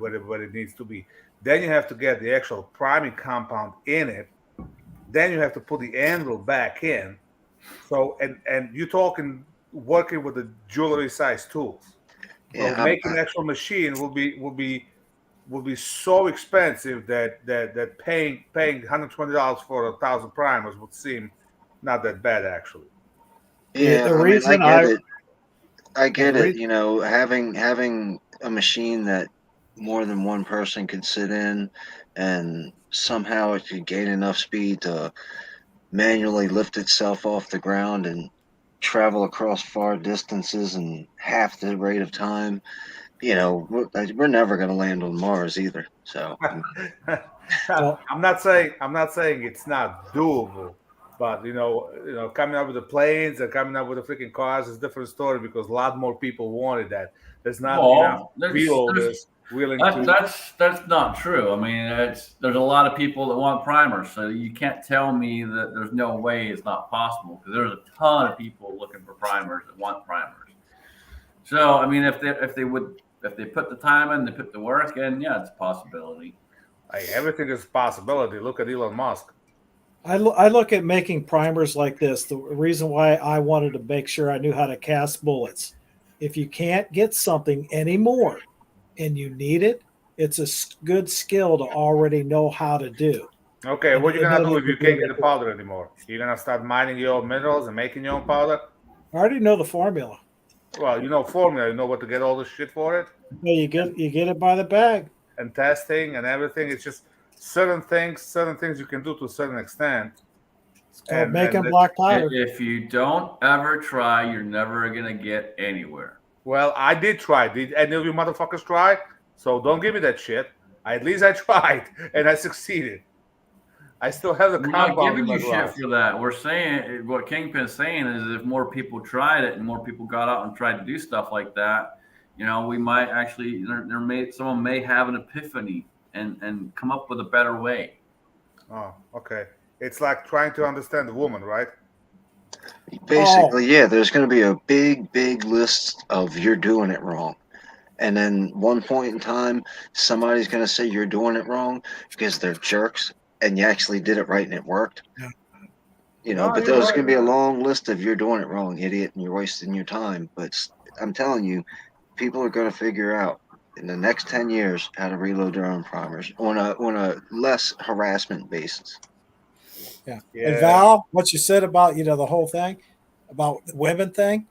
it needs to be. Then you have to get the actual priming compound in it. Then you have to put the anvil back in. So and you're talking working with the jewelry size tools. So Yeah, making an actual machine will be so expensive that paying $120 for 1,000 primers would seem not that bad actually. yeah. The I mean, I reason get I it. I get the it. re- Having a machine that more than one person could sit in, and somehow it could gain enough speed to manually lift itself off the ground and travel across far distances in half the rate of time. We're never going to land on Mars either. So well, I'm not saying it's not doable, but coming up with the planes and coming up with the freaking cars is a different story because a lot more people wanted that. There's not enough Well, there's freeloaders willing to. that's not true. I mean, there's a lot of people that want primers, so you can't tell me that there's no way it's not possible because there's a ton of people looking for primers that want primers. So I mean, if they put the time in, they put the work in, yeah, it's a possibility. Like, everything is a possibility. Look at Elon Musk. I look at making primers like this. The reason why I wanted to make sure I knew how to cast bullets. If you can't get something anymore and you need it, it's a good skill to already know how to do. Okay, And, what you and gonna then do you if you can be can't able get the to- powder anymore? You're gonna start mining your own minerals and making your own powder? I already know the formula. Well, you know formula. You know what to get all the shit for it, Well, you get it by the bag. and testing and everything. It's just certain things you can do to a certain extent. It's called And making black powder. If you don't ever try, you're never gonna get anywhere. well, I did try. Did any of you motherfuckers try? So don't give me that shit. At least I tried and I succeeded. I still have the We're not compound in giving my you shit garage. for that. We're saying what Kingpin's saying is if more people tried it and more people got out and tried to do stuff like that, we might actually someone may have an epiphany and come up with a better way. Oh, okay. It's like trying to understand a woman, right? basically, yeah, there's going to be a big list of you're doing it wrong. And then one point in time, somebody's going to say you're doing it wrong because they're jerks and you actually did it right and it worked. No, But you're there's right. going to be a long list of you're doing it wrong, idiot, and you're wasting your time. But I'm telling you, people are going to figure out in the next 10 years how to reload their own primers on a less harassment basis. Yeah. Yeah. And Val, what you said about, the whole thing about the women thing,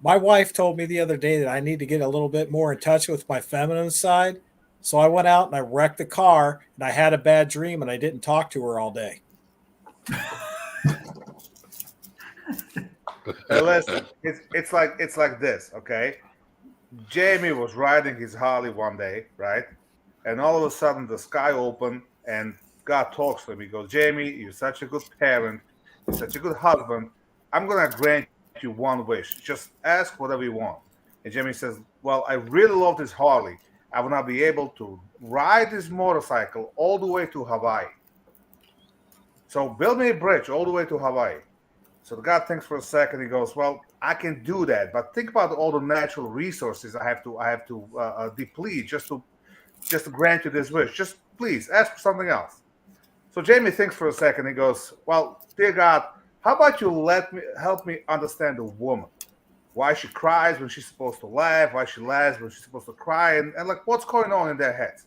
my wife told me the other day that I need to get a little bit more in touch with my feminine side. So I went out and I wrecked the car and I had a bad dream and I didn't talk to her all day. Hey, listen, it's like this, okay? Jamie was riding his Harley one day, right? And all of a sudden the sky opened and God talks to him. He goes, Jamie, you're such a good parent, you're such a good husband. I'm gonna grant you one wish. Just ask whatever you want. And Jamie says, well, I really love this Harley. I want to be able to ride this motorcycle all the way to Hawaii. So build me a bridge all the way to Hawaii. So the guy thinks for a second. He goes, "Well, I can do that, but think about all the natural resources I have to deplete just to grant you this wish. Just please ask for something else." So Jamie thinks for a second. He goes, "Well, dear God, how about you help me understand a woman? Why she cries when she's supposed to laugh? Why she laughs when she's supposed to cry? And like what's going on in their heads?"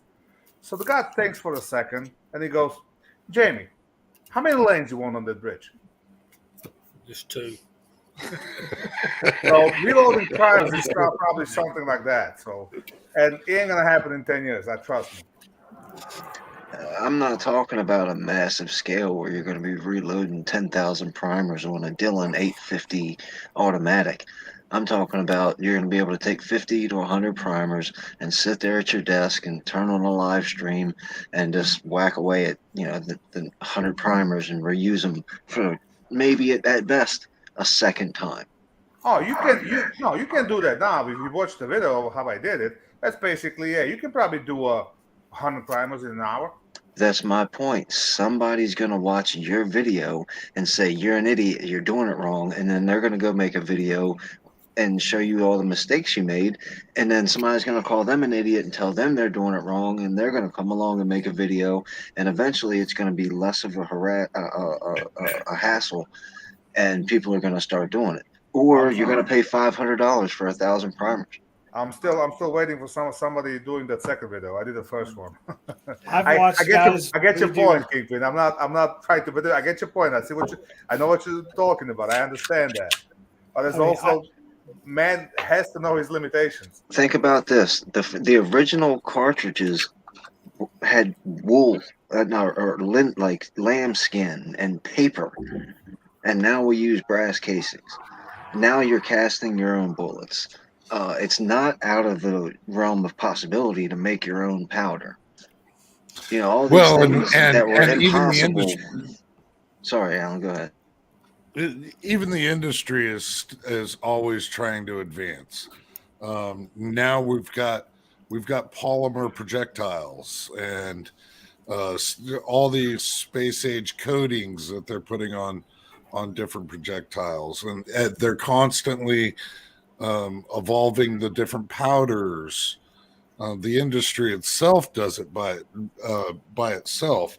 So the guy thinks for a second, and he goes, "Jamie, how many lanes you want on that bridge?" Just two. So reloading crimes is probably something like that. So, and it ain't gonna happen in 10 years. I trust me. I'm not talking about a massive scale where you're going to be reloading 10,000 primers on a Dillon 850 automatic. I'm talking about you're going to be able to take 50 to 100 primers and sit there at your desk and turn on a live stream and just whack away at the 100 primers and reuse them for maybe at best a second time. Oh, you can do that now. If you watch the video of how I did it, that's basically you can probably do 100 primers in an hour. That's my point. Somebody's going to watch your video and say, you're an idiot, you're doing it wrong. And then they're going to go make a video and show you all the mistakes you made. And then somebody's going to call them an idiot and tell them they're doing it wrong. And they're going to come along and make a video. And eventually it's going to be less of a hassle. And people are going to start doing it. Or you're going to pay $500 for 1,000 primers. I'm still waiting for somebody doing that second video. I did the first one. I've watched I get your point, Kingpin. I'm not trying to, but I get your point. I know what you're talking about. I understand that, but there's also man has to know his limitations. Think about this: the original cartridges had wool, like lamb skin and paper, and now we use brass casings. Now you're casting your own bullets. It's not out of the realm of possibility to make your own powder. All these things that were impossible. Sorry, Alan, go ahead. Even the industry is always trying to advance. Now we've got polymer projectiles and all these space age coatings that they're putting on different projectiles, and they're constantly evolving the different powders. The industry itself does it by itself,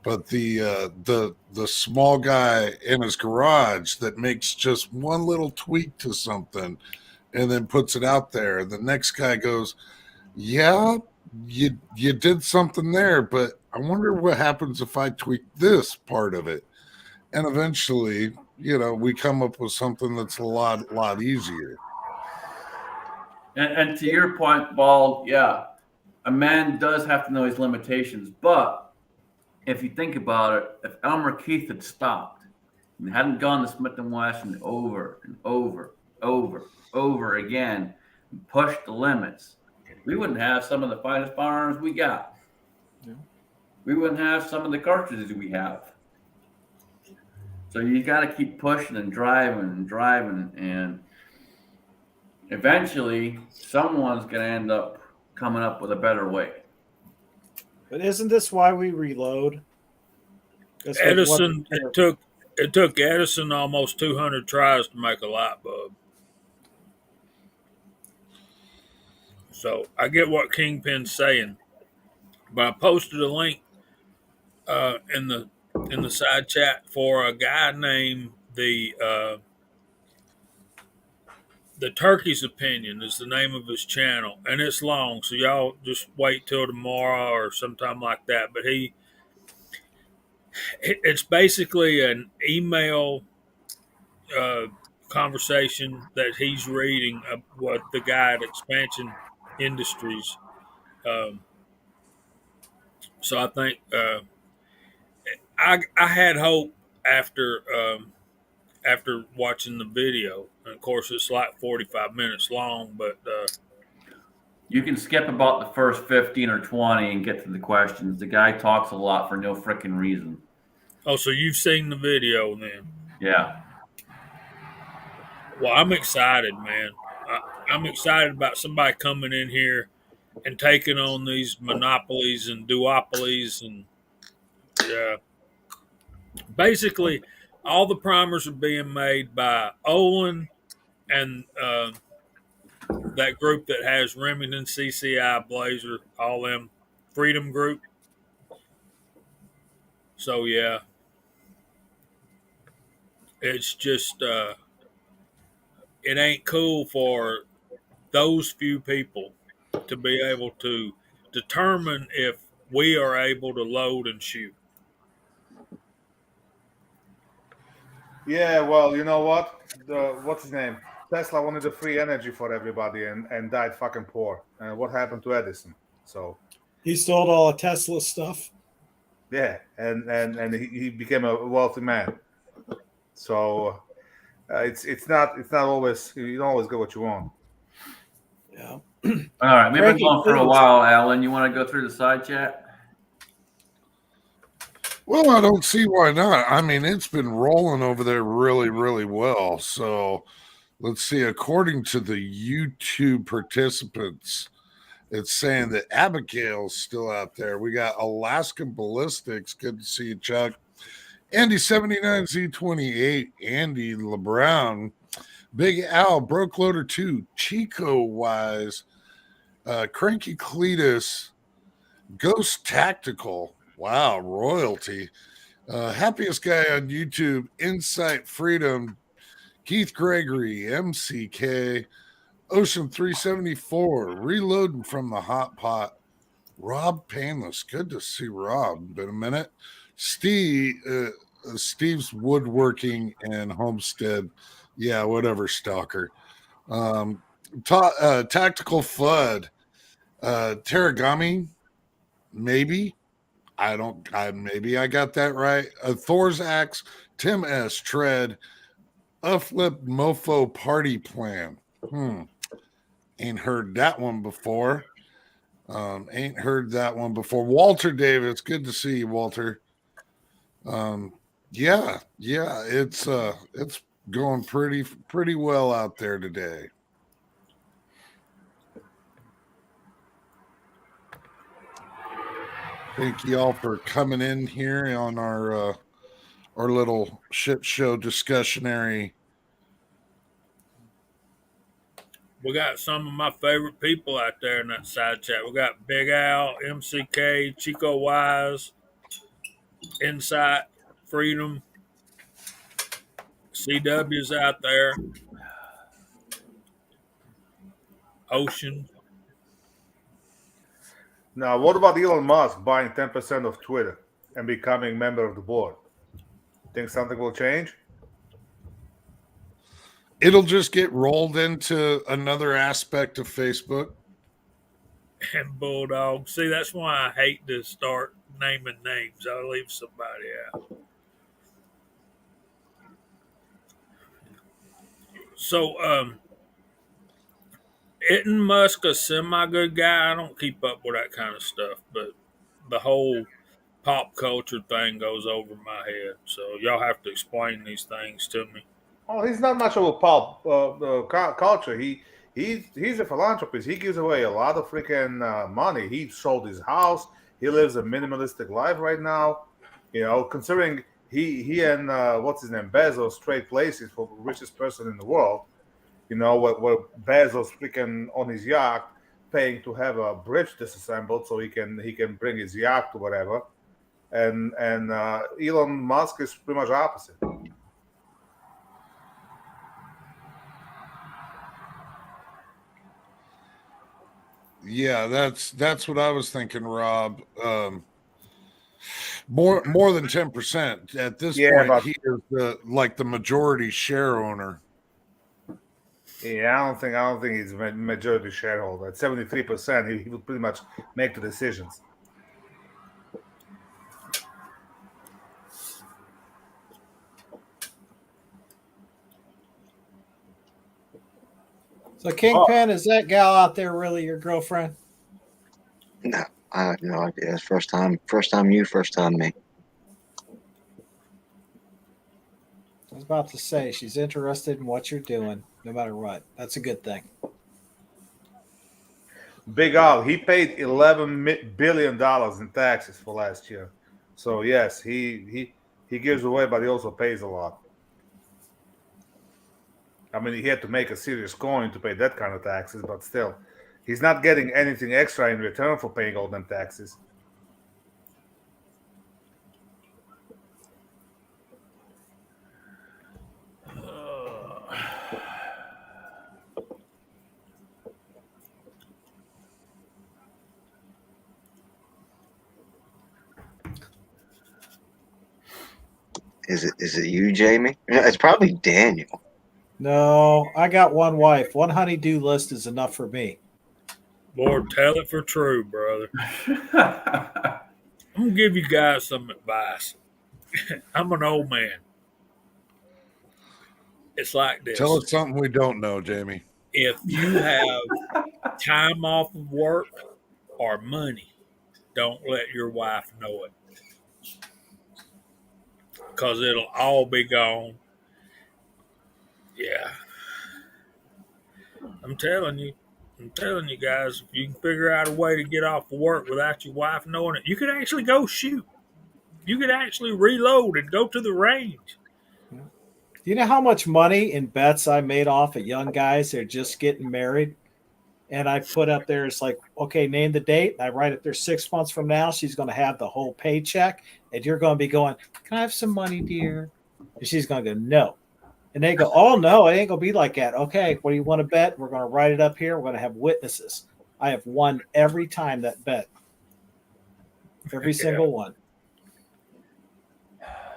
but the small guy in his garage that makes just one little tweak to something and then puts it out there, the next guy goes, yeah, you did something there, but I wonder what happens if I tweak this part of it. And eventually, we come up with something that's a lot easier. And to your point, Bald, yeah, a man does have to know his limitations. But if you think about it, if Elmer Keith had stopped and hadn't gone to Smith & Wesson over and over again and pushed the limits, we wouldn't have some of the finest firearms we got. Yeah. We wouldn't have some of the cartridges we have. So you got to keep pushing and driving, and eventually someone's going to end up coming up with a better way. But isn't this why we reload? Edison, it took Edison almost 200 tries to make a light bulb. So I get what Kingpin's saying, but I posted a link in the side chat for a guy named the Turkey's Opinion is the name of his channel, and it's long, so y'all just wait till tomorrow or sometime like that. But It's basically an email uh, conversation that he's reading what the guy at Expansion Industries. Um, so I think I had hope after after watching the video. And of course, it's like 45 minutes long, but You can skip about the first 15 or 20 and get to the questions. The guy talks a lot for no freaking reason. oh, so you've seen the video then? Yeah. Well, I'm excited, man. I'm excited about somebody coming in here and taking on these monopolies and duopolies and yeah. Basically, all the primers are being made by Olin and that group that has Remington, CCI, Blazer, all them Freedom Group. So yeah, it's just it ain't cool for those few people to be able to determine if we are able to load and shoot. Yeah, well, you know what? What's his name? Tesla wanted the free energy for everybody and died fucking poor. And what happened to Edison? So He stole all of Tesla's stuff. yeah, and he became a wealthy man. So it's not always, you don't always get what you want. Yeah. All right. We've been Frankie, going for a please. while, Alan. You want to go through the side chat? Well, I don't see why not. I mean, it's been rolling over there really, really well. So let's see. According to the YouTube participants, it's saying that Abigail's still out there. We got Alaskan Ballistics. Good to see you, Chuck. Andy 79Z28, Andy LeBrown, Big Al, Broke Loader 2, Chico Wise, Cranky Cletus, Ghost Tactical. Wow, royalty. Happiest guy on YouTube, Insight Freedom, Keith Gregory, MCK, Ocean 374, Reloading from the Hot Pot, Rob Painless. Good to see Rob. Been a minute. Steve's Woodworking and Homestead. Yeah, whatever, Stalker. Tactical Flood. Terragami, maybe. Maybe I got that right. Thor's Axe, Tim S. Tread, A Flip Mofo Party Plan. Ain't heard that one before. Walter Davis, good to see you, Walter. Yeah, it's going pretty well out there today. Thank you all for coming in here on our little shit show discussionary. We got some of my favorite people out there in that side chat. We got Big Al, MCK, Chico Wise, Insight, Freedom, CW's out there, Ocean. Now, what about Elon Musk buying 10% of Twitter and becoming member of the board? Think something will change? It'll just get rolled into another aspect of Facebook. And Bulldog. See, that's why I hate to start naming names. I'll leave somebody out. So, isn't Musk a semi-good guy? I don't keep up with that kind of stuff, but the whole pop culture thing goes over my head. So y'all have to explain these things to me. Oh, he's not much of a pulp culture. He's a philanthropist. He gives away a lot of freaking money. He sold his house. He lives a minimalistic life right now. You know, considering he and what's his name, Bezos trade places for the richest person in the world. You know, where Bezos freaking on his yacht paying to have a bridge disassembled so he can bring his yacht to whatever. And Elon Musk is pretty much opposite. Yeah, that's what I was thinking, Rob. more than 10%. At this Yeah, point, but he is the majority share owner. yeah, I don't think he's a majority shareholder. At 73%, he would pretty much make the decisions. So Kingpin, is that gal out there really your girlfriend? No, I have no idea. It's first time you, first time me. I was about to say she's interested in what you're doing, no matter what. That's a good thing. Big Al, he paid $11 billion in taxes for last year. So yes, he gives away, but he also pays a lot. I mean, he had to make a serious coin to pay that kind of taxes, but still, he's not getting anything extra in return for paying all them taxes. Is it you, Jamie? It's probably Daniel. No, I got one wife. One honey-do list is enough for me. Lord, tell it for true, brother. I'm gonna give you guys some advice. I'm an old man. It's like this: Tell us something we don't know, Jamie. if you have time off of work or money, don't let your wife know it, because it'll all be gone. Yeah, I'm telling you. I'm telling you guys, if you can figure out a way to get off of work without your wife knowing it, you could actually go shoot. You could actually reload and go to the range. Do you know how much money in bets I made off of young guys that are just getting married? And I put up there, it's like, okay, name the date. And I write it there 6 months from now. She's going to have the whole paycheck. And you're going to be going, can I have some money, dear? And she's going to go, no. And they go, oh, no, it ain't going to be like that. Okay, what do you want to bet? We're going to write it up here. We're going to have witnesses. I have won every time that bet. Every single one.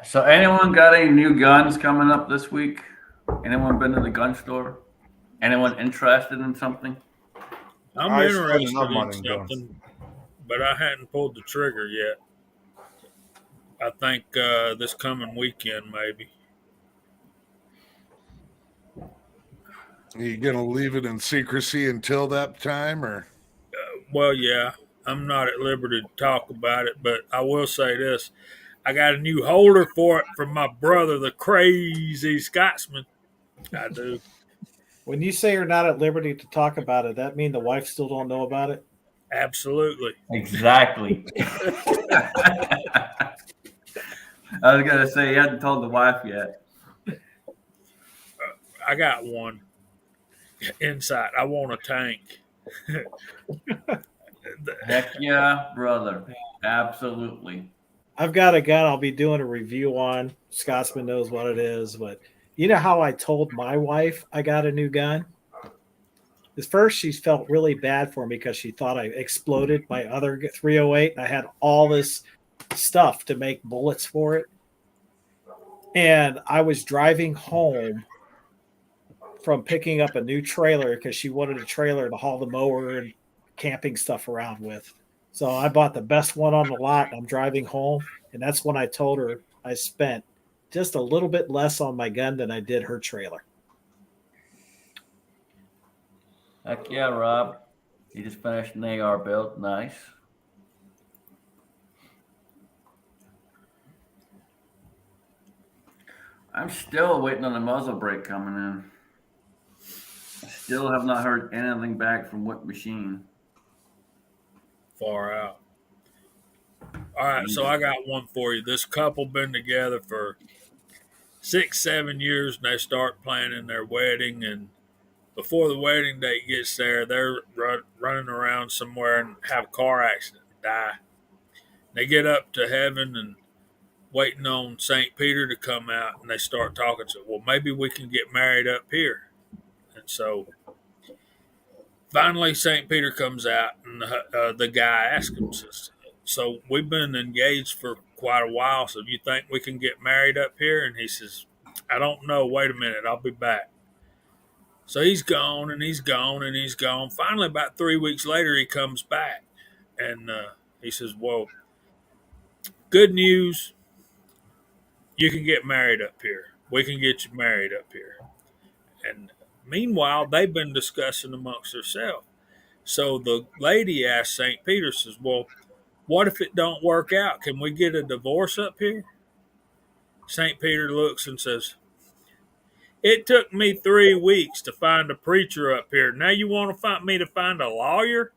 So, anyone got any new guns coming up this week? Anyone been to the gun store? Anyone interested in something? I'm I spend interested enough in money in guns. something, but I hadn't pulled the trigger yet. I think this coming weekend, maybe. Are you gonna leave it in secrecy until that time, or? Well, yeah, I'm not at liberty to talk about it, but I will say this. I got a new holder for it from my brother, the crazy Scotsman. I do. When you say you're not at liberty to talk about it, that mean the wife still don't know about it? Absolutely. Exactly. I was gonna say you hadn't told the wife yet. I got one inside. I want a tank. Heck yeah, brother. Absolutely. I've got a gun I'll be doing a review on. Scotsman knows what it is, but you know how I told my wife I got a new gun? At first, she felt really bad for me because she thought I exploded my other 308. And I had all this stuff to make bullets for it. And I was driving home from picking up a new trailer because she wanted a trailer to haul the mower and camping stuff around with. So I bought the best one on the lot. I'm driving home, and that's when I told her I spent just a little bit less on my gun than I did her trailer. Heck yeah, Rob. You just finished an AR build. Nice. I'm still waiting on the muzzle brake coming in. Still have not heard anything back from what machine. Far out. All right, so I got one for you. This couple been together for 6-7 years, and they start planning their wedding. And before the wedding date gets there, they're running around somewhere and have a car accident and die. They get up to heaven and waiting on St. Peter to come out, and they start talking. So, well, maybe we can get married up here. And so finally, St. Peter comes out, and the guy asks him, says, so we've been engaged for quite a while. So, you think we can get married up here? And he says, I don't know. Wait a minute. I'll be back. So he's gone and he's gone and he's gone. Finally, about 3 weeks later, he comes back and he says, well, good news. You can get married up here. We can get you married up here. And meanwhile, they've been discussing amongst themselves. So the lady asked St. Peter, says, well, what if it don't work out? Can we get a divorce up here? St. Peter looks and says, it took me 3 weeks to find a preacher up here. Now you want to find me to find a lawyer?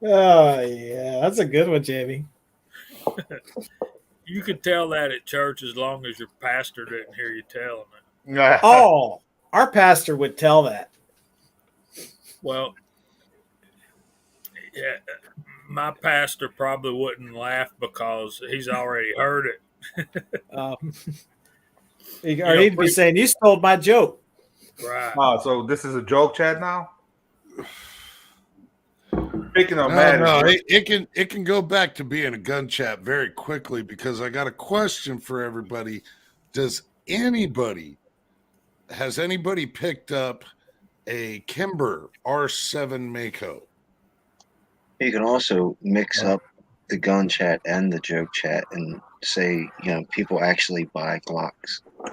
Oh yeah, that's a good one, Jamie. You could tell that at church as long as your pastor didn't hear you telling it. Oh, our pastor would tell that. Well, yeah, my pastor probably wouldn't laugh because he's already heard it. Or he'd be saying, "You stole my joke." Right. Oh, so this is a joke chat now? Speaking of marriage, it can go back to being a gun chat very quickly because I got a question for everybody. Has anybody picked up a Kimber R7 Mako? You can also mix up the gun chat and the joke chat and say, people actually buy Glocks. I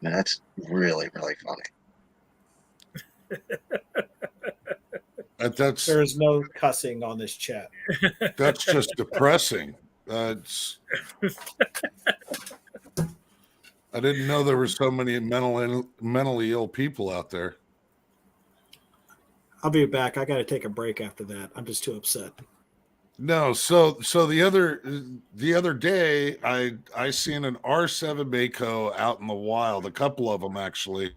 mean, that's really, really funny. There is no cussing on this chat. That's just depressing. I didn't know there were so many mentally ill people out there. I'll be back. I got to take a break after that. I'm just too upset. No, so the other day I seen an R7 Mako out in the wild, a couple of them actually.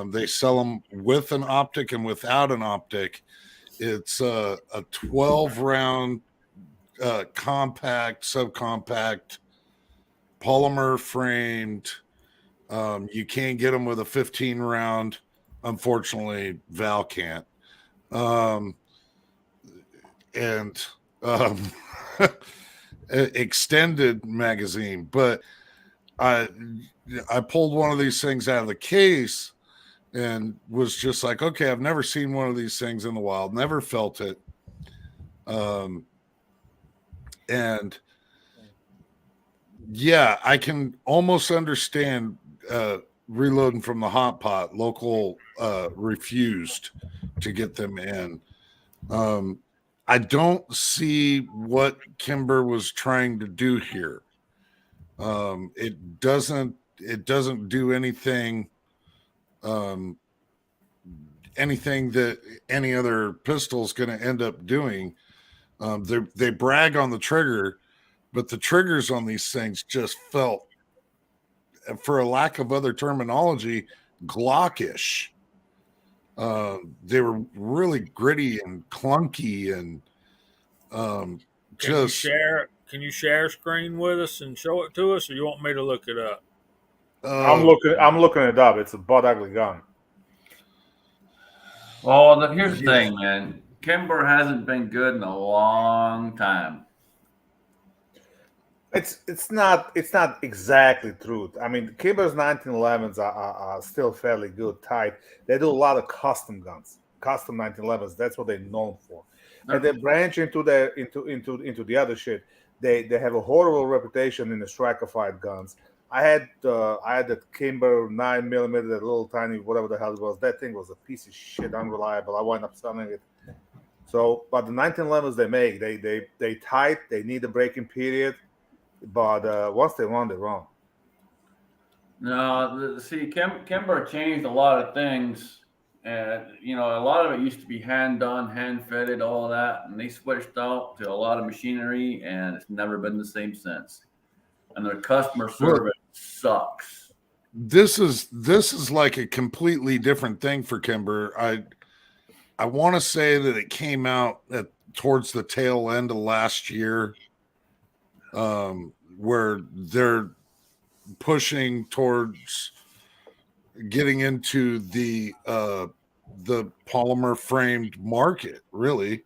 They sell them with an optic and without an optic. It's a 12 round compact, subcompact, polymer framed. You can't get them with a 15 round. Unfortunately, Val can't. And extended magazine, but I pulled one of these things out of the case and was just like, okay, I've never seen one of these things in the wild, never felt it. And yeah, I can almost understand reloading from the hot pot. Local refused to get them in. I don't see what Kimber was trying to do here. It doesn't do anything that any other pistol is going to end up doing. They brag on the trigger, but the triggers on these things just felt, for a lack of other terminology, Glockish. They were really gritty and clunky and Can you share screen with us and show it to us, or you want me to look it up? I'm looking it up. It's a butt ugly gun. Well, here's the thing, man. Kimber hasn't been good in a long time. It's not exactly true. I mean, Kimber's 1911s are still fairly good, tight. They do a lot of custom guns, custom 1911s. That's what they're known for. And they branch into the other shit. They have a horrible reputation in the striker-fired guns. I had that Kimber 9mm, that little tiny whatever the hell it was. That thing was a piece of shit, unreliable. I wound up selling it. So, but the 1911s they make, they tight. They need a breaking period. But once they run, they run. No, see, Kimber changed a lot of things, and a lot of it used to be hand done, hand fitted, all of that, and they switched out to a lot of machinery, and it's never been the same since. And their customer service sucks. This is like a completely different thing for Kimber. I want to say that it came out towards the tail end of last year. Where they're pushing towards getting into the the polymer framed market. Really,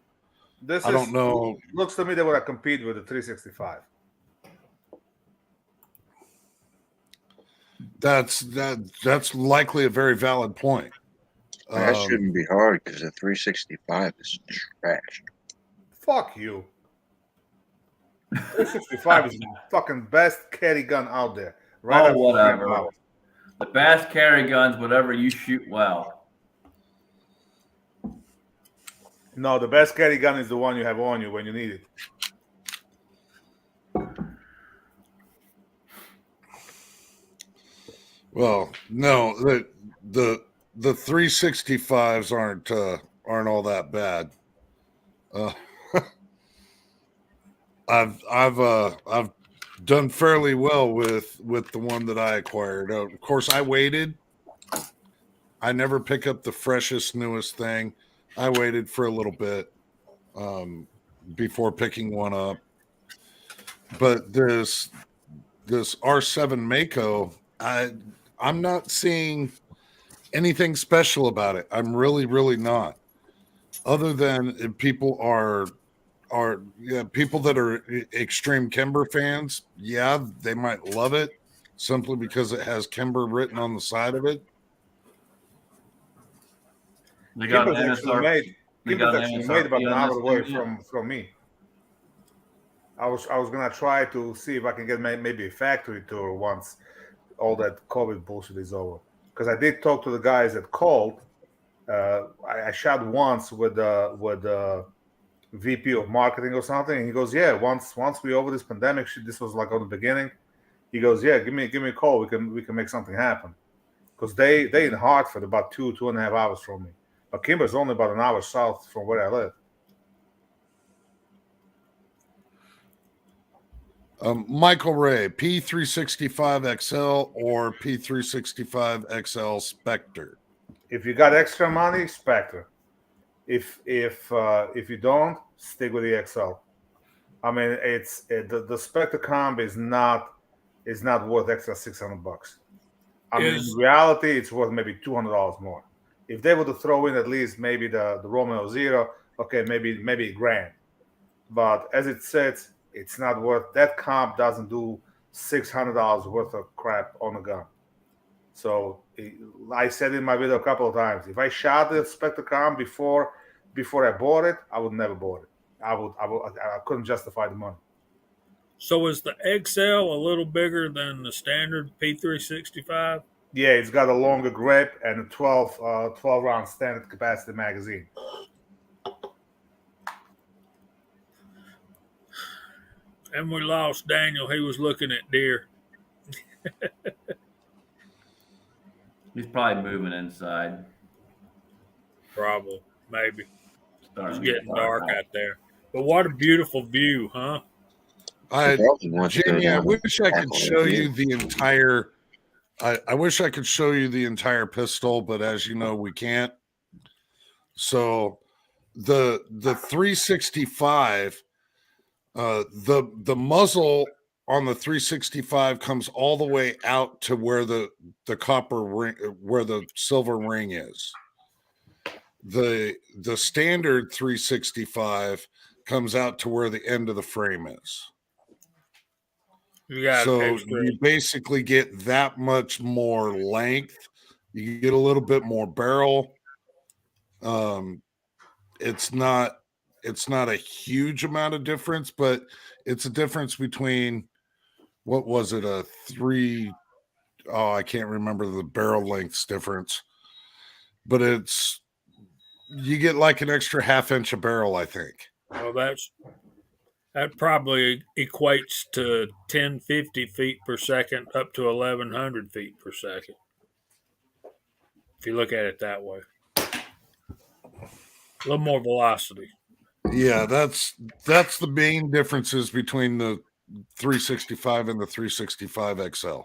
This I don't know. Looks to me they would have competed with the 365. That's likely a very valid point. That shouldn't be hard because the 365 is trash. Fuck you. 365 is the fucking best carry gun out there. Right Oh, after whatever. Power. The bass carry guns, whatever you shoot well. No, the best carry gun is the one you have on you when you need it. Well, no, the 365s aren't all that bad. I've done fairly well with the one that I acquired. Of course, I waited. I never pick up the freshest, newest thing. I waited for a little bit before picking one up. But this R7 Mako, I'm not seeing anything special about it. I'm really not. Other than people are people that are extreme Kimber fans, yeah, they might love it simply because it has Kimber written on the side of it. They got an Kimber's actually MSR. made. They Kimber's got an actually made about MSRP an on hour this away thing yet? from me. I was gonna try to see if I can get maybe a factory tour once all that COVID bullshit is over. Because I did talk to the guys that called. I shot once with the VP of marketing or something, and he goes, "Yeah, once we over this pandemic shit, this was like on the beginning." He goes, "Yeah, give me a call. We can make something happen." Because they in Hartford about 2.5 hours from me, but Kimber's only about an hour south from where I live. Michael Ray, P365XL or P365XL Spectre? If you got extra money, Spectre. If you don't, stick with the XL. I mean, the Spectre comp is not worth extra $600. I mean, in reality, it's worth maybe $200 more. If they were to throw in at least maybe the Romeo Zero, okay, maybe $1,000. But as it sits, it's not worth. That comp doesn't do $600 worth of crap on a gun. So I said in my video a couple of times, if I shot the Spectre comp before I bought it, I would never bought it. I couldn't justify the money. So is the XL a little bigger than the standard P365? Yeah, it's got a longer grip and a 12 round standard capacity magazine. And we lost Daniel. He was looking at deer. He's probably moving inside. Probably, maybe. Starting It's to get getting dark out there. But what a beautiful view, huh? Jamie, I wish I could show you the entire. I wish I could show you the entire pistol, but as you know, we can't. So the 365, the muzzle on the 365 comes all the way out to where the copper ring, where the silver ring is. The standard 365 comes out to where the end of the frame is. So you basically get that much more length. You get a little bit more barrel. It's not a huge amount of difference, but it's a difference between what was it, a 3, oh, I can't remember the barrel lengths difference, but you get like an extra half inch of barrel, I think. Well, that probably equates to 1050 feet per second up to 1100 feet per second. If you look at it that way, a little more velocity. Yeah, that's the main differences between the 365 and the 365 XL.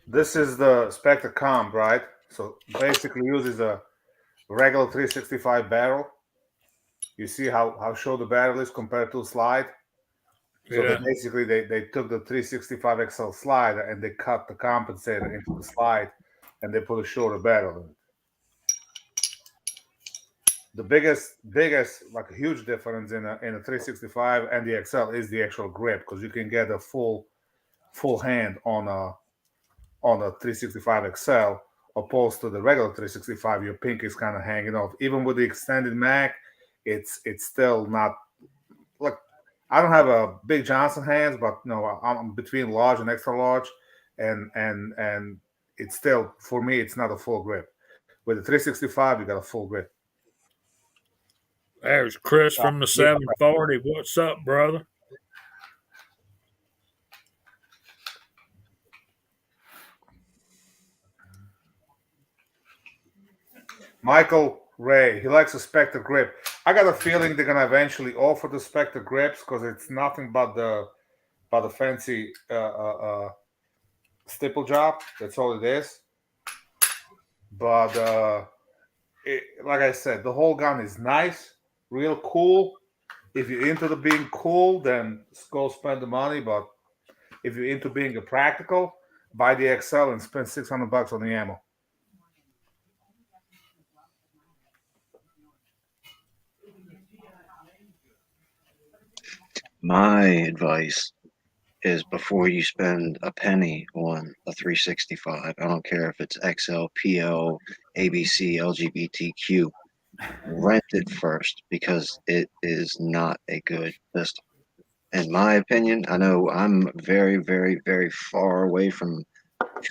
This is the Spectre comp, right? So basically uses a regular 365 barrel. You see how short the barrel is compared to a slide. So Yeah. they took the 365 XL slider and they cut the compensator into the slide, and they put a shorter barrel in it. The biggest like a huge difference in a 365 and the XL is the actual grip, because you can get a full hand on a 365 XL opposed to the regular 365. Your pink is kind of hanging off. Even with the extended mag, it's still not like, I don't have a big Johnson hands, but no, I'm between large and extra large, and it's still, for me, it's not a full grip. With the 365, you got a full grip. There's Chris from the 740. What's up, brother? Michael Ray, he likes a Spectre grip. I got a feeling they're gonna eventually offer the Spectre grips, because it's nothing but the fancy stipple job. That's all it is. But like I said, the whole gun is nice, real cool. If you're into the being cool, then go spend the money. But if you're into being a practical, buy the XL and spend $600 on the ammo. My advice is before you spend a penny on a 365, I don't care if it's XL, PL, ABC, LGBTQ, rent it first because it is not a good pistol. In my opinion, I know I'm very, very, very far away from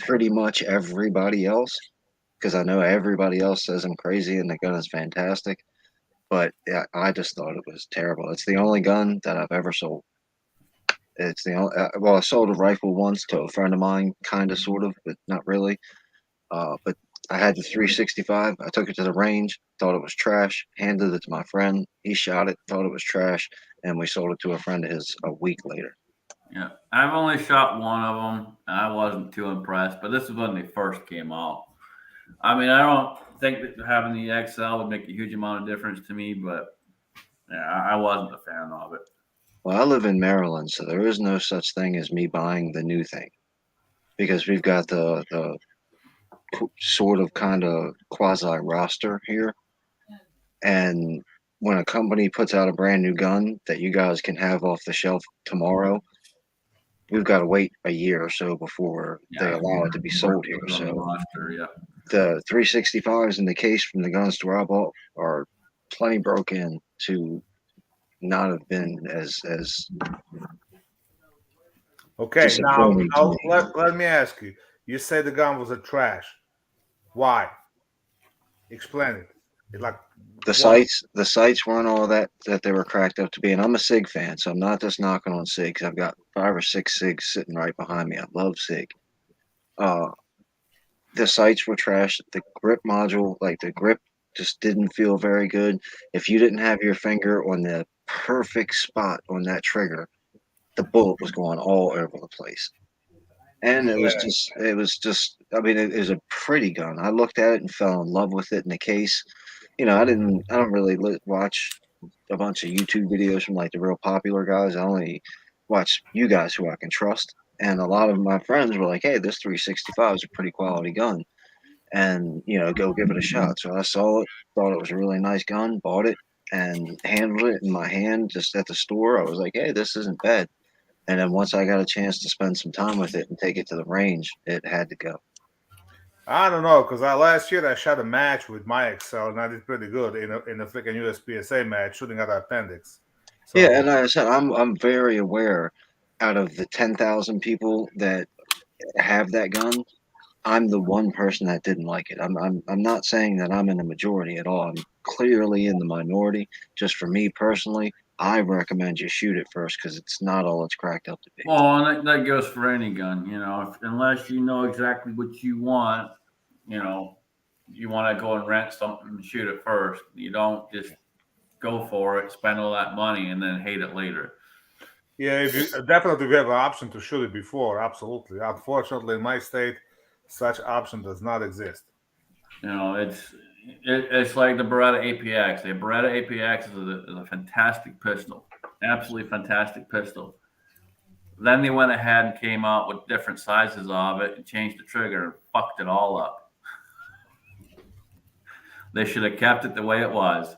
pretty much everybody else because I know everybody else says I'm crazy and the gun is fantastic. But yeah, I just thought it was terrible. It's the only gun that I've ever sold. It's the only, well, I sold a rifle once to a friend of mine, kind of, sort of, but not really. But I had the 365. I took it to the range, thought it was trash, handed it to my friend. He shot it, thought it was trash, and we sold it to a friend of his a week later. Yeah, I've only shot one of them, and I wasn't too impressed. But this is when they first came out. I mean, I don't think that having the XL would make a huge amount of difference to me, but yeah, I wasn't a fan of it. Well, I live in Maryland, so there is no such thing as me buying the new thing because we've got the sort of kind of quasi roster here. And when a company puts out a brand new gun that you guys can have off the shelf tomorrow, we've got to wait a year or so before they allow it to be sold here. On the So roster, yeah. the 365s in the case from the gun store I bought are plenty broken to not have been as Okay, now, disappointing to now me. let me ask you. You say the gun was a trash. Why? Explain it. It like The what? sights weren't all that they were cracked up to be. And I'm a SIG fan, so I'm not just knocking on SIGs. I've got 5 or 6 SIGs sitting right behind me. I love SIG. Uh, the sights were trash. The grip module, like the grip, just didn't feel very good. If you didn't have your finger on the perfect spot on that trigger, the bullet was going all over the place. And Yeah. I mean, it was a pretty gun. I looked at it and fell in love with it in the case. I don't really watch a bunch of YouTube videos from like the real popular guys. I only watch you guys who I can trust. And a lot of my friends were like, "Hey, this 365 is a pretty quality gun, and go give it a shot." So I saw it, thought it was a really nice gun, bought it, and handled it in my hand just at the store. I was like, "Hey, this isn't bad." And then once I got a chance to spend some time with it and take it to the range, it had to go. I don't know, because last year I shot a match with my XL and I did pretty good in a freaking USPSA match, shooting at appendix. Yeah, So and like I said, I'm very aware. Out of the 10,000 people that have that gun, I'm the one person that didn't like it. I'm not saying that I'm in the majority at all. I'm clearly in the minority. Just for me personally, I recommend you shoot it first because it's not all it's cracked up to be. Well, and that goes for any gun, unless you know exactly what you know, you want to go and rent something and shoot it first. You don't just go for it, spend all that money, and then hate it later. yeah, if you definitely we have an option to shoot it before, absolutely. Unfortunately, in my state, such option does not exist. It's It's like the Beretta APX. The Beretta APX is a fantastic pistol, absolutely fantastic pistol. Then they went ahead and came out with different sizes of it and changed the trigger and fucked it all up. They should have kept it the way it was.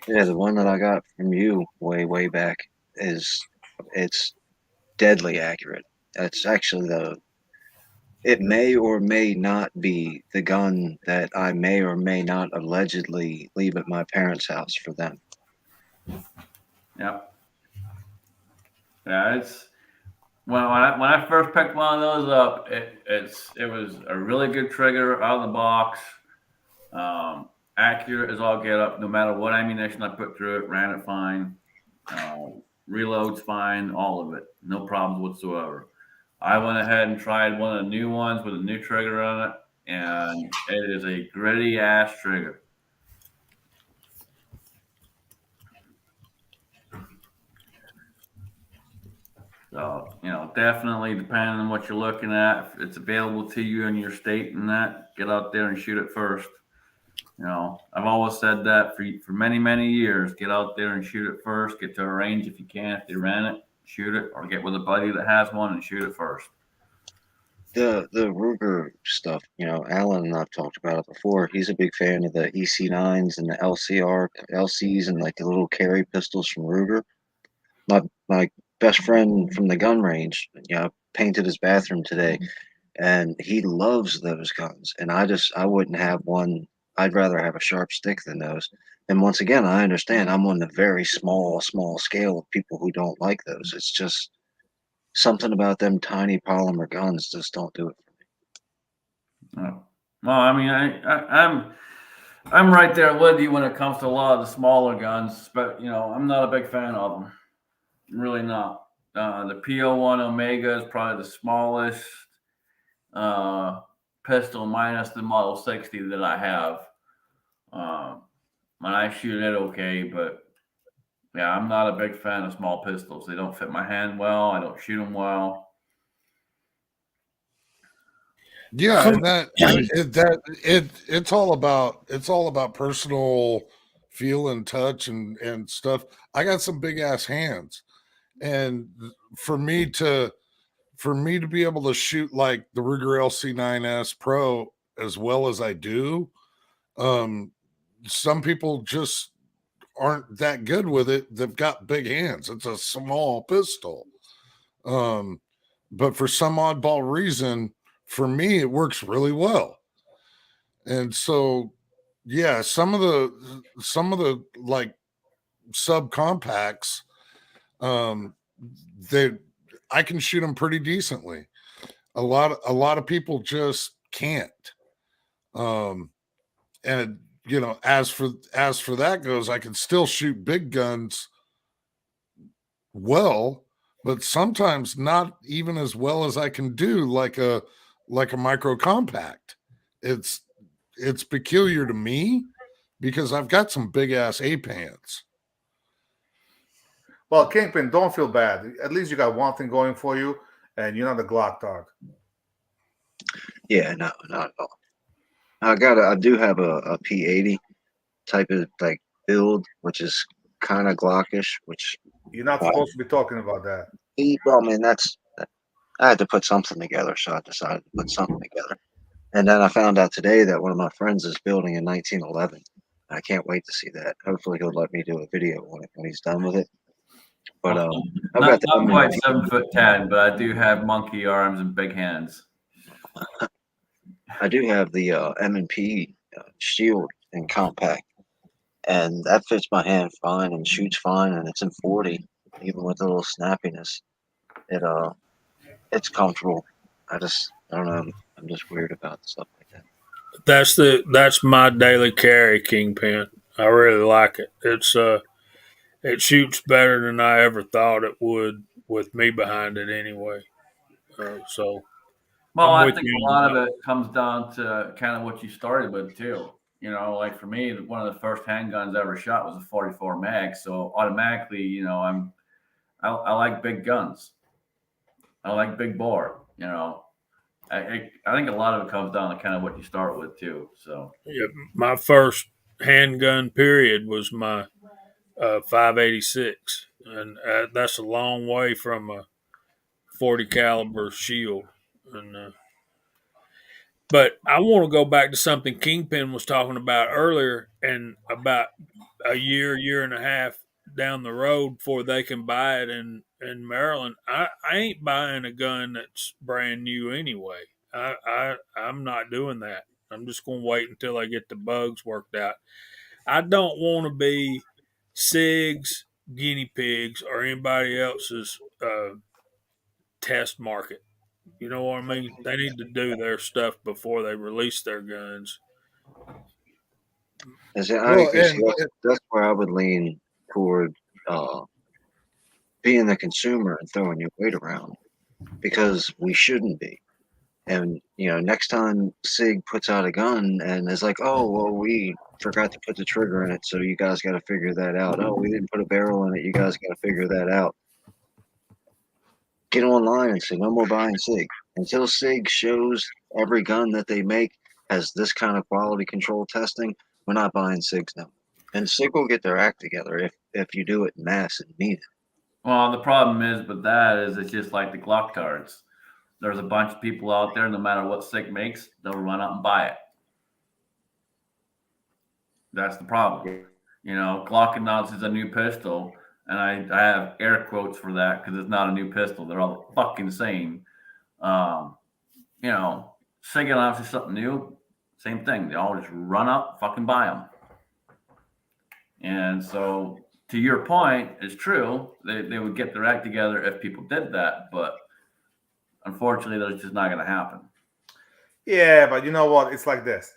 Yeah, the one that I got from you way back it's deadly accurate. It's actually it may or may not be the gun that I may or may not allegedly leave at my parents' house for them. Yep. Yeah, it's when I first picked one of those up, it was a really good trigger out of the box. Accurate as all get up, no matter what ammunition I put through it, ran it fine. Reloads fine, all of it, no problems whatsoever. I went ahead and tried one of the new ones with a new trigger on it, and it is a gritty ass trigger. So, definitely depending on what you're looking at, if it's available to you in your state and that, get out there and shoot it first. I've always said that for many years. Get out there and shoot it first. Get to a range if you can. If they rent it, shoot it, or get with a buddy that has one and shoot it first. The Ruger stuff, Alan and I've talked about it before. He's a big fan of the EC9s and the LCs and like the little carry pistols from Ruger. My best friend from the gun range, painted his bathroom today, and he loves those guns. And I wouldn't have one. I'd rather have a sharp stick than those. And once again, I understand I'm on the very small scale of people who don't like those. It's just something about them tiny polymer guns just don't do it. Well, I mean, I'm right there with you when it comes to a lot of the smaller guns, but I'm not a big fan of them. I'm really not. The PO1 Omega is probably the smallest pistol minus the Model 60 that I have. When I shoot it, okay, but yeah, I'm not a big fan of small pistols. They don't fit my hand well. I don't shoot them well. Yeah, and it's all about personal feel and touch and stuff. I got some big ass hands, and for me to be able to shoot like the Ruger LC9S Pro as well as I do, some people just aren't that good with it. They've got big hands. It's a small pistol. But for some oddball reason, for me, it works really well. And so, yeah, some of the like subcompacts, they I can shoot them pretty decently. A lot of people just can't. And as for that goes, I can still shoot big guns well, but sometimes not even as well as I can do like a micro compact. It's peculiar to me because I've got some big ass ape hands. Well, Kingpin, don't feel bad. At least you got one thing going for you, and you're not a Glock dog. Yeah, no, not at all. I do have a P80 type of like build, which is kind of Glockish, which You're not supposed to be talking about that. well, I mean I had to put something together, so I decided to put something together. And then I found out today that one of my friends is building a 1911. I can't wait to see that. Hopefully, he'll let me do a video on it when he's done with it. But I've Not got the quite M&P. 7'10", but I do have monkey arms and big hands. I do have the M&P shield and compact, and that fits my hand fine and shoots fine, and it's in 40, even with a little snappiness. It's comfortable. I don't know. I'm just weird about stuff like that. That's my daily carry, Kingpin. I really like it. It shoots better than I ever thought it would with me behind it anyway. So Well, I'm I with think you a on lot that. of it comes down to kind of what you started with too. Like for me, one of the first handguns I ever shot was a 44 mag. So automatically, I like big guns. I like big bore. I think a lot of it comes down to kind of what you start with too. So Yeah, my first handgun period was my 586, and that's a long way from a 40 caliber shield. And but I want to go back to something Kingpin was talking about earlier, and about a year and a half down the road before they can buy it in Maryland. I ain't buying a gun that's brand new anyway. I'm not doing that. I'm just going to wait until I get the bugs worked out. I don't want to be SIG's guinea pigs or anybody else's test market. You know what I mean? They need to do their stuff before they release their guns. I Well, agree. See, that's where I would lean toward uh, being the consumer and throwing your weight around, because we shouldn't be. And next time SIG puts out a gun and is like, "Oh, well, we forgot to put the trigger in it, so you guys got to figure that out. Oh, we didn't put a barrel in it, you guys got to figure that out." Get online and say, "No more buying SIG." Until SIG shows every gun that they make has this kind of quality control testing, we're not buying SIGs now. And SIG will get their act together if you do it in mass and mean it. well, the problem is with that is it's just like the Glock cards. There's a bunch of people out there, no matter what SIG makes, they'll run out and buy it. That's the problem. Glock announces a new pistol, and I have air quotes for that because it's not a new pistol. They're all fucking same. Um, SIG announces something new, same thing. They all just run up, fucking buy them. And so, to your point, it's true. They would get their act together if people did that, but unfortunately, that's just not going to happen. Yeah, but you know what? It's like this.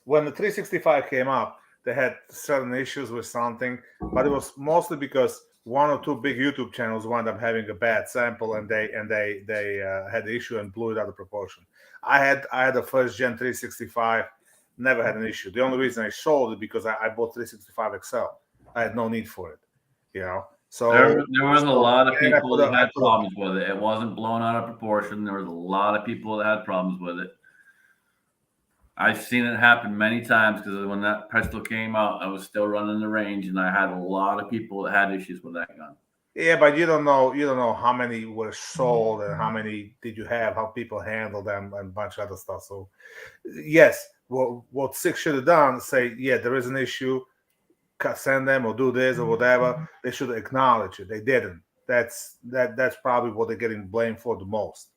When the 365 came up, they had certain issues with something, but it was mostly because one or two big YouTube channels wound up having a bad sample, and they had the issue and blew it out of proportion. I had a first gen 365, never had an issue. The only reason I sold it because I bought 365 XL. I had no need for it. So there was a lot of and people that had problems with it. It wasn't blown out of proportion. There was a lot of people that had problems with it. I've seen it happen many times because when that pistol came out, I was still running the range, and I had a lot of people that had issues with that gun. Yeah, but you don't know how many were sold and how many did you have, how people handled them, and a bunch of other stuff. So, yes, what SIG should have done, say, yeah, there is an issue, send them or do this or whatever. They should acknowledge it. They didn't. That's probably what they're getting blamed for the most.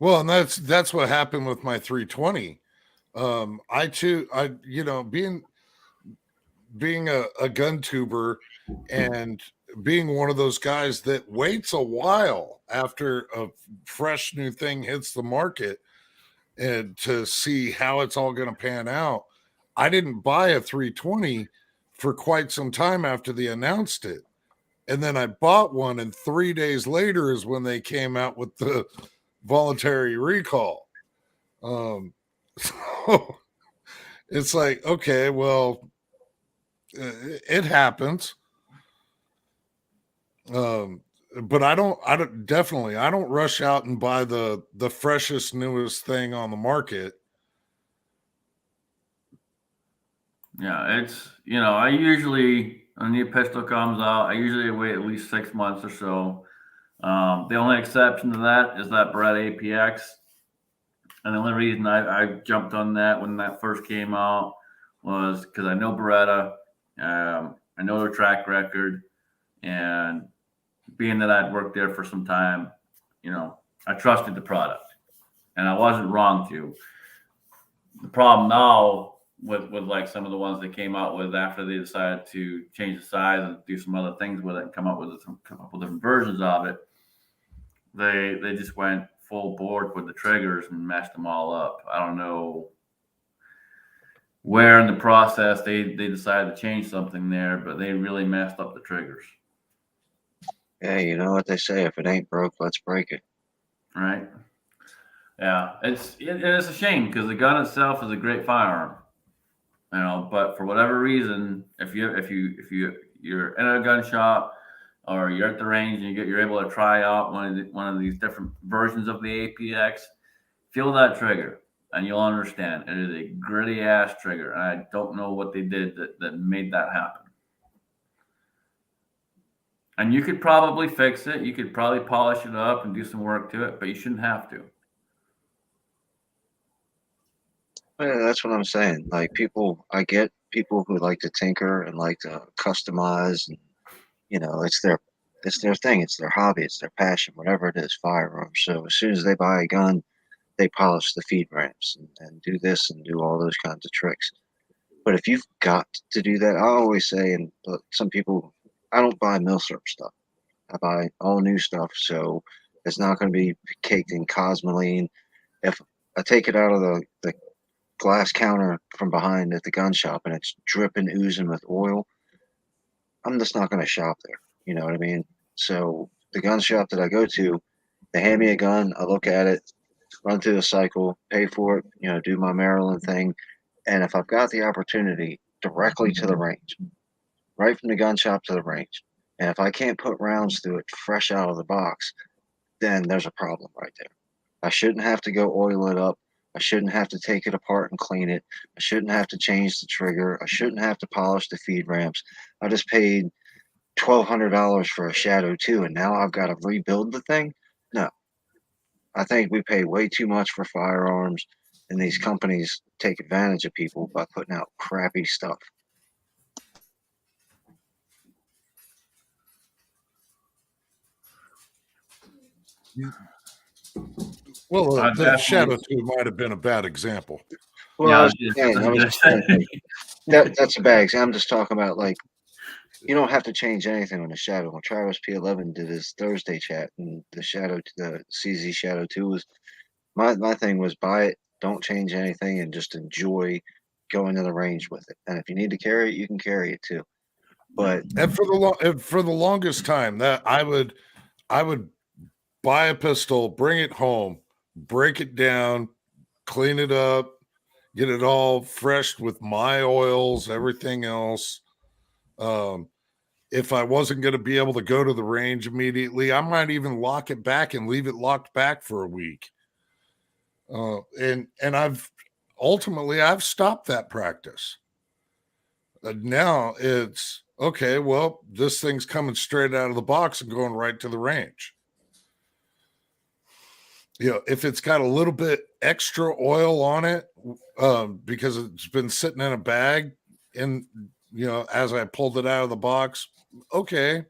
Well, and that's what happened with my 320. Being a gun tuber and being one of those guys that waits a while after a fresh new thing hits the market and to see how it's all going to pan out. I didn't buy a 320 for quite some time after they announced it. And then I bought one, and 3 days later is when they came out with the voluntary recall. So it's like, okay, well, it happens. But I don't rush out and buy the freshest, newest thing on the market. Yeah, it's I usually when a new pistol comes out, I usually wait at least 6 months or so. The only exception to that is that Beretta APX, and the only reason I jumped on that when that first came out was because I know Beretta, I know their track record, and being that I'd worked there for some time, I trusted the product, and I wasn't wrong to. The problem now with like some of the ones they came out with after they decided to change the size and do some other things with it and come up with a couple different versions of it, they just went full board with the triggers and messed them all up. I don't know where in the process they decided to change something there, but they really messed up the triggers. Yeah, you know what they say: if it ain't broke, let's break it. Right? Yeah, it's a shame because the gun itself is a great firearm, but for whatever reason, if you're in a gun shop, or you're at the range and you're able to try out one of these different versions of the APX, feel that trigger and you'll understand. It is a gritty ass trigger. And I don't know what they did that made that happen. And you could probably fix it. You could probably polish it up and do some work to it, but you shouldn't have to. Yeah, that's what I'm saying. Like I get people who like to tinker and like to customize, and it's their thing, it's their hobby, it's their passion, whatever it is, firearms. So as soon as they buy a gun, they polish the feed ramps and do this and do all those kinds of tricks. But if you've got to do that, I always say, and some people, I don't buy milsurp stuff. I buy all new stuff, so it's not going to be caked in cosmoline. If I take it out of the glass counter from behind at the gun shop and it's dripping, oozing with oil, I'm just not going to shop there. You know what I mean? So the gun shop that I go to, they hand me a gun, I look at it, run through the cycle, pay for it, do my Maryland thing. And if I've got the opportunity directly to the range, right from the gun shop to the range, and if I can't put rounds through it fresh out of the box, then there's a problem right there. I shouldn't have to go oil it up. I shouldn't have to take it apart and clean it. I shouldn't have to change the trigger. I shouldn't have to polish the feed ramps. I just paid $1,200 for a Shadow 2, and now I've got to rebuild the thing? No. I think we pay way too much for firearms, and these companies take advantage of people by putting out crappy stuff. Well, I the definitely- Shadow 2 might have been a bad example. Well, Yeah, I was just saying, that's a bad example. I'm just talking about, like, you don't have to change anything on the Shadow. When Travis P11 did his Thursday chat, and the CZ Shadow 2 was, my thing was buy it, don't change anything, and just enjoy going to the range with it. And if you need to carry it, you can carry it too. But And for the longest time, that I would buy a pistol, bring it home, break it down, clean it up, get it all fresh with my oils, everything else. If I wasn't going to be able to go to the range immediately, I might even lock it back and leave it locked back for a week. And I've stopped that practice. Now it's okay. Well, this thing's coming straight out of the box and going right to the range. If it's got a little bit extra oil on it, because it's been sitting in a bag, and as I pulled it out of the box, okay,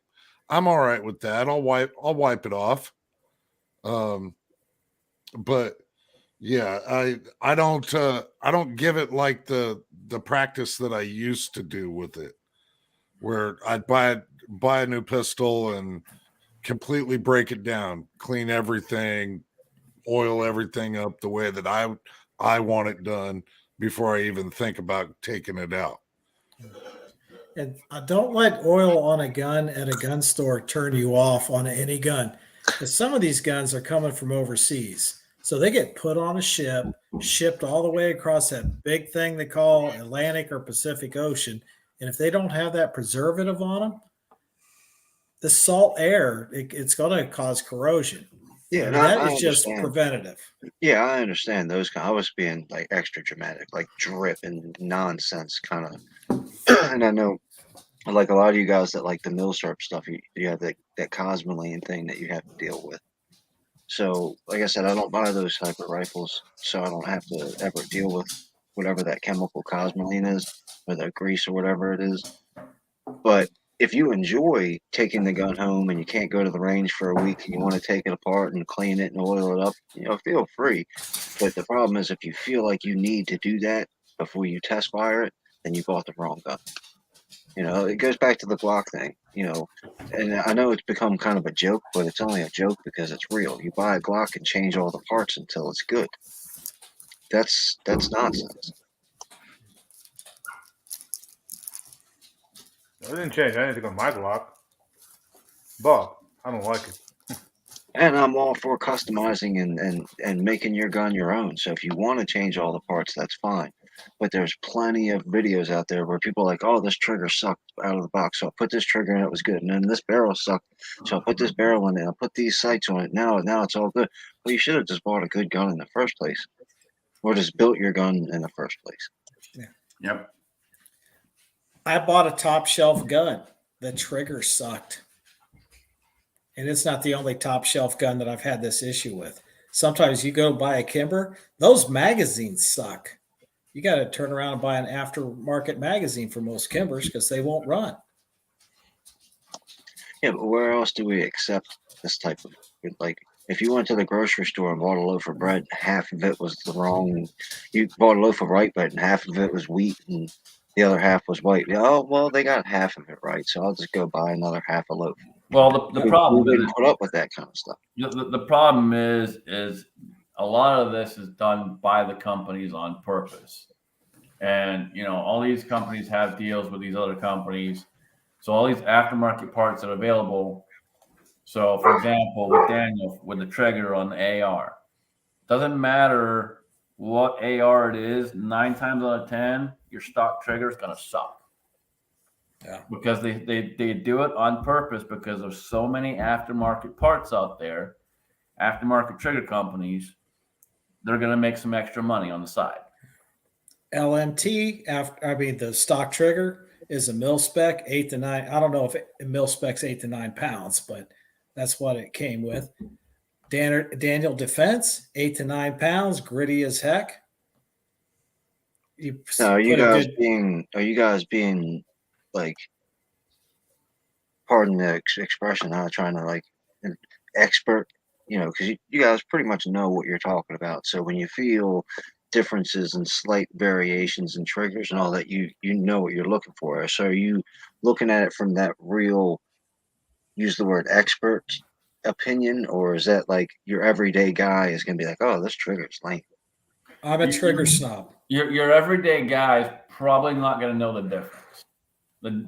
I'm all right with that. I'll wipe it off. But yeah, I don't give it like the practice that I used to do with it, where I'd buy a new pistol and completely break it down, clean everything, oil everything up the way that I want it done before I even think about taking it out. And don't let oil on a gun at a gun store turn you off on any gun, because some of these guns are coming from overseas. So they get put on a ship, shipped all the way across that big thing they call Atlantic or Pacific Ocean. And if they don't have that preservative on them, the salt air, it's going to cause corrosion. yeah, I mean, and that I is just understand. preventative. Yeah, I understand those kind. I was being like extra dramatic, like drip and nonsense kind of. And I know, like a lot of you guys that like the milsurp stuff, you have that cosmoline thing that you have to deal with. So, like I said, I don't buy those type of rifles, so I don't have to ever deal with whatever that chemical cosmoline is, or the grease or whatever it is. But if you enjoy taking the gun home and you can't go to the range for a week and you want to take it apart and clean it and oil it up, feel free. But the problem is, if you feel like you need to do that before you test fire it, then you bought the wrong gun. It goes back to the Glock thing, and I know it's become kind of a joke, but it's only a joke because it's real. You buy a Glock and change all the parts until it's good. That's nonsense. I didn't change anything on my Glock, but I don't like it. And I'm all for customizing and making your gun your own. So if you want to change all the parts, that's fine. But there's plenty of videos out there where people are like, oh, this trigger sucked out of the box, so I put this trigger in, it was good. And then this barrel sucked, so I put this barrel in it, I put these sights on it. Now it's all good. Well, you should have just bought a good gun in the first place, or just built your gun in the first place. Yep. I bought a top shelf gun. The trigger sucked. And it's not the only top shelf gun that I've had this issue with. Sometimes you go buy a Kimber, those magazines suck. You got to turn around and buy an aftermarket magazine for most Kimbers because they won't run. Yeah, but where else do we accept this type of, like, if you went to the grocery store and bought a loaf of bread, half of it was the wrong. You bought a loaf of white bread and half of it was wheat and the other half was white. Oh, well, they got half of it right, so I'll just go buy another half a loaf. Well, the problem we is wouldn't put up with that kind of stuff. the problem is a lot of this is done by the companies on purpose, and all these companies have deals with these other companies, so all these aftermarket parts that are available. So, for example, with Daniel with the trigger on the AR, doesn't matter what AR it is. 9 times out of 10, your stock trigger is gonna suck. Yeah. Because they do it on purpose because there's so many aftermarket parts out there, aftermarket trigger companies, they're going to make some extra money on the side. LMT, the stock trigger is a mil spec 8 to 9. I don't know if mil spec's 8 to 9 pounds, but that's what it came with. Daniel Defense, 8 to 9 pounds, gritty as heck. Are you guys being like, pardon the expression, not trying to like an expert, because you guys pretty much know what you're talking about. So when you feel differences and slight variations in triggers and all that, you know what you're looking for. So are you looking at it from that real, use the word expert opinion, or is that like your everyday guy is going to be like, oh, this trigger's lame? I'm a trigger snob. Your everyday guy is probably not going to know the difference.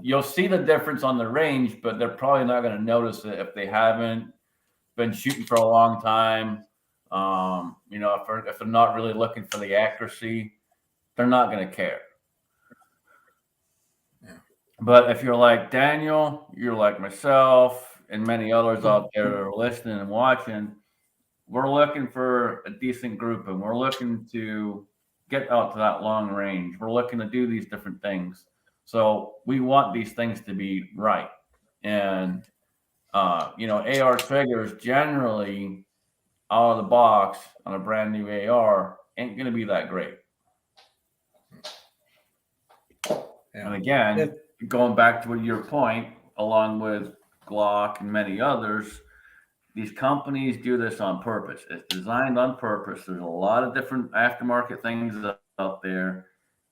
You'll see the difference on the range, but they're probably not going to notice it if they haven't been shooting for a long time. If they're not really looking for the accuracy, they're not going to care. Yeah. But if you're like Daniel, you're like myself, and many others out there that are listening and watching, we're looking for a decent group, and we're looking to get out to that long range. We're looking to do these different things. So we want these things to be right. And, AR triggers generally out of the box on a brand new AR ain't going to be that great. Yeah. And again, going back to your point, along with Glock and many others, these companies do this on purpose. It's designed on purpose. There's a lot of different aftermarket things out there,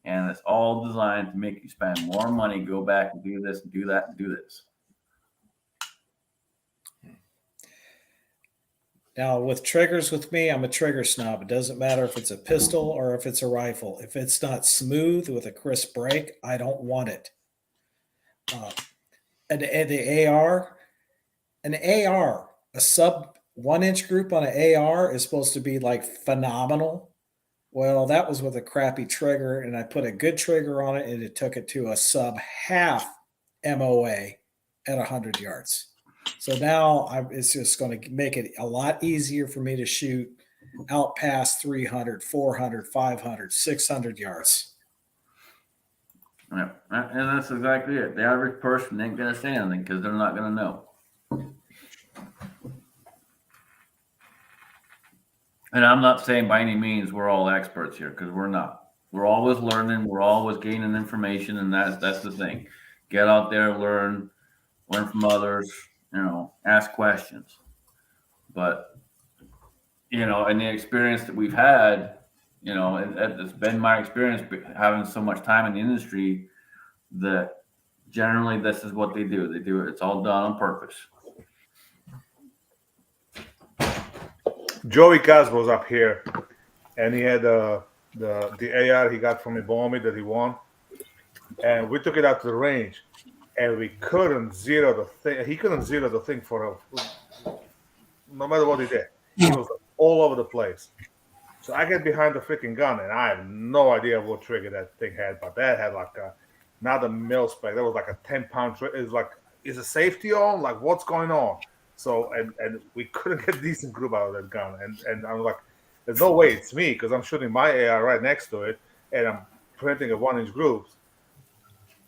and it's all designed to make you spend more money, go back and do this and do that and do this. Now, with triggers with me, I'm a trigger snob. It doesn't matter if it's a pistol or if it's a rifle. If it's not smooth with a crisp break, I don't want it. And the AR, a sub 1 inch group on an AR is supposed to be like phenomenal. Well, that was with a crappy trigger, and I put a good trigger on it, and it took it to a sub half MOA at 100 yards. So now it's just going to make it a lot easier for me to shoot out past 300, 400, 500, 600 yards. Yeah, and that's exactly it. The average person ain't going to say anything because they're not going to know. And I'm not saying by any means we're all experts here, because we're not. We're always learning. We're always gaining information, and that's the thing. Get out there, learn from others. Ask questions. But in the experience that we've had, it's been my experience having so much time in the industry that generally this is what they do. They do it. It's all done on purpose. Joey Kaz was up here, and he had the AR he got from Ibomi that he won, and we took it out to the range, and we couldn't zero the thing. He couldn't zero the thing no matter what he did. He was all over the place. So I get behind the freaking gun, and I have no idea what trigger that thing had, but that had like not a mil spec. That was like a 10-pound trigger. It's like, is a safety on? Like, what's going on? So and we couldn't get a decent group out of that gun, and I'm like, there's no way it's me because I'm shooting my AR right next to it, and I'm printing a 1-inch groups.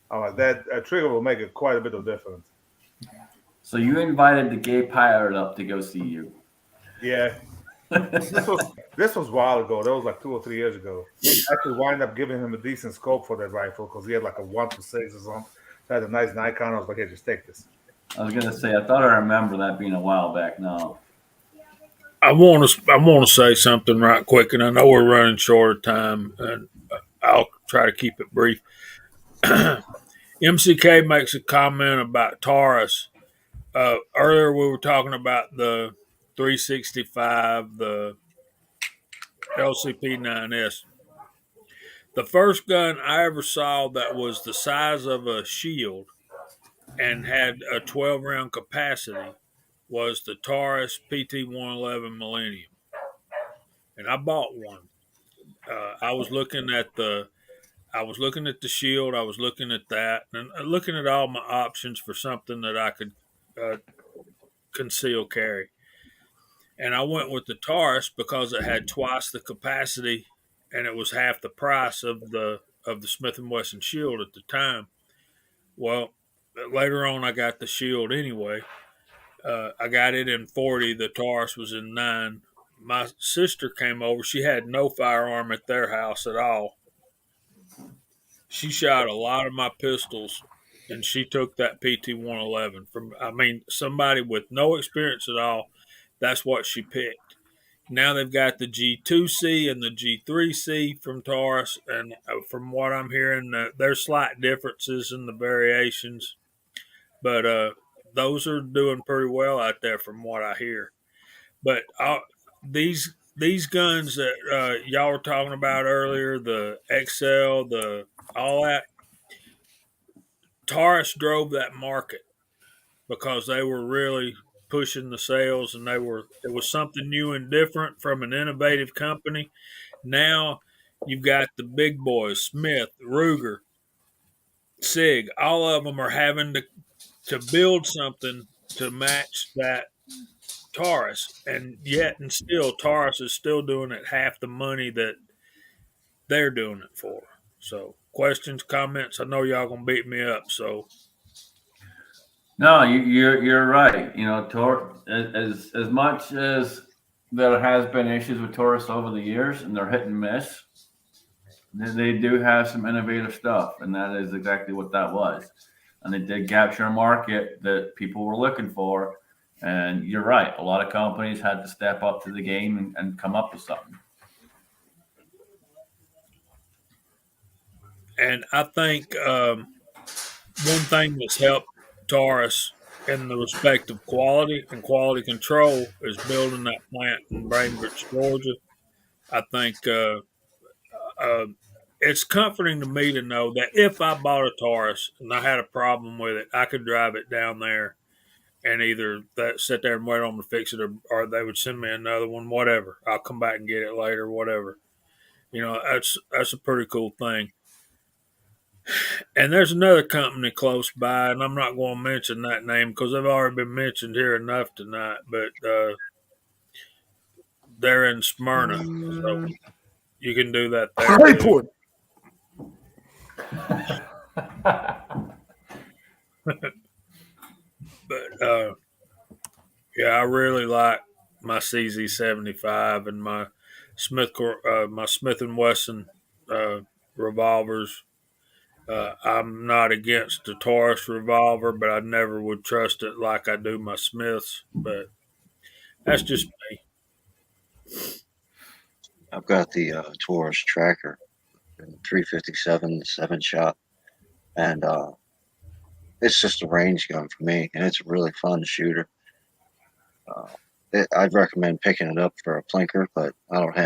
I'm like, that trigger will make quite a bit of difference. So you invited the gay pirate up to go see you. Yeah. This was a while ago. That was like 2 or 3 years ago. I actually wind up giving him a decent scope for that rifle because he had like a 1-6 or something. Had a nice Nikon. I was like, hey, just take this. I was gonna say, I thought I remember that being a while back. No. I want to say something right quick, and I know we're running short of time, and I'll try to keep it brief. MCK makes a comment about Taurus. Earlier, we were talking about the 365, the LCP-9S. The first gun I ever saw that was the size of a shield and had a 12 round capacity was the Taurus PT-111 Millennium, and I bought one. I was looking at the shield. I was looking at that and looking at all my options for something that I could conceal carry. And I went with the Taurus because it had twice the capacity and it was half the price of the Smith and Wesson Shield at the time. Well, later on I got the Shield anyway. I got it in 40. The Taurus was in 9. My sister came over. She had no firearm at their house at all. She shot a lot of my pistols, and she took that PT-111 from. I mean, somebody with no experience at all. That's what she picked. Now they've got the G2C and the G3C from Taurus, and from what I'm hearing, there's slight differences in the variations, but those are doing pretty well out there from what I hear. But these guns that y'all were talking about earlier, the XL, the all that, Taurus drove that market because they were really pushing the sales, and it was something new and different from an innovative company. Now you've got the big boys, Smith, Ruger, Sig, all of them are having to build something to match that Taurus, and yet and still Taurus is still doing it half the money that they're doing it for. So questions, comments, I know y'all gonna beat me up, so No, you're right. You know, as much as there has been issues with Taurus over the years, and they're hit and miss, they do have some innovative stuff, and that is exactly what that was. And they did capture a market that people were looking for. And you're right, a lot of companies had to step up to the game and come up with something. and I think one thing that's helped Taurus in the respect of quality and quality control is building that plant in Bainbridge, Georgia. I think uh, it's comforting to me to know that if I bought a Taurus and I had a problem with it, I could drive it down there and either sit there and wait on them to fix it, or they would send me another one, whatever. I'll come back and get it later, whatever. You know, that's a pretty cool thing. And there's another company close by, and I'm not going to mention that name because they've already been mentioned here enough tonight, but they're in Smyrna, so you can do that there. Highport. But yeah, I really like my CZ75 and my Smith and Wesson revolvers. I'm not against the Taurus revolver, but I never would trust it like I do my Smiths. But that's just me. I've got the Taurus tracker, 357 7-shot, and it's just a range gun for me, and it's a really fun shooter. I'd recommend picking it up for a plinker, but I don't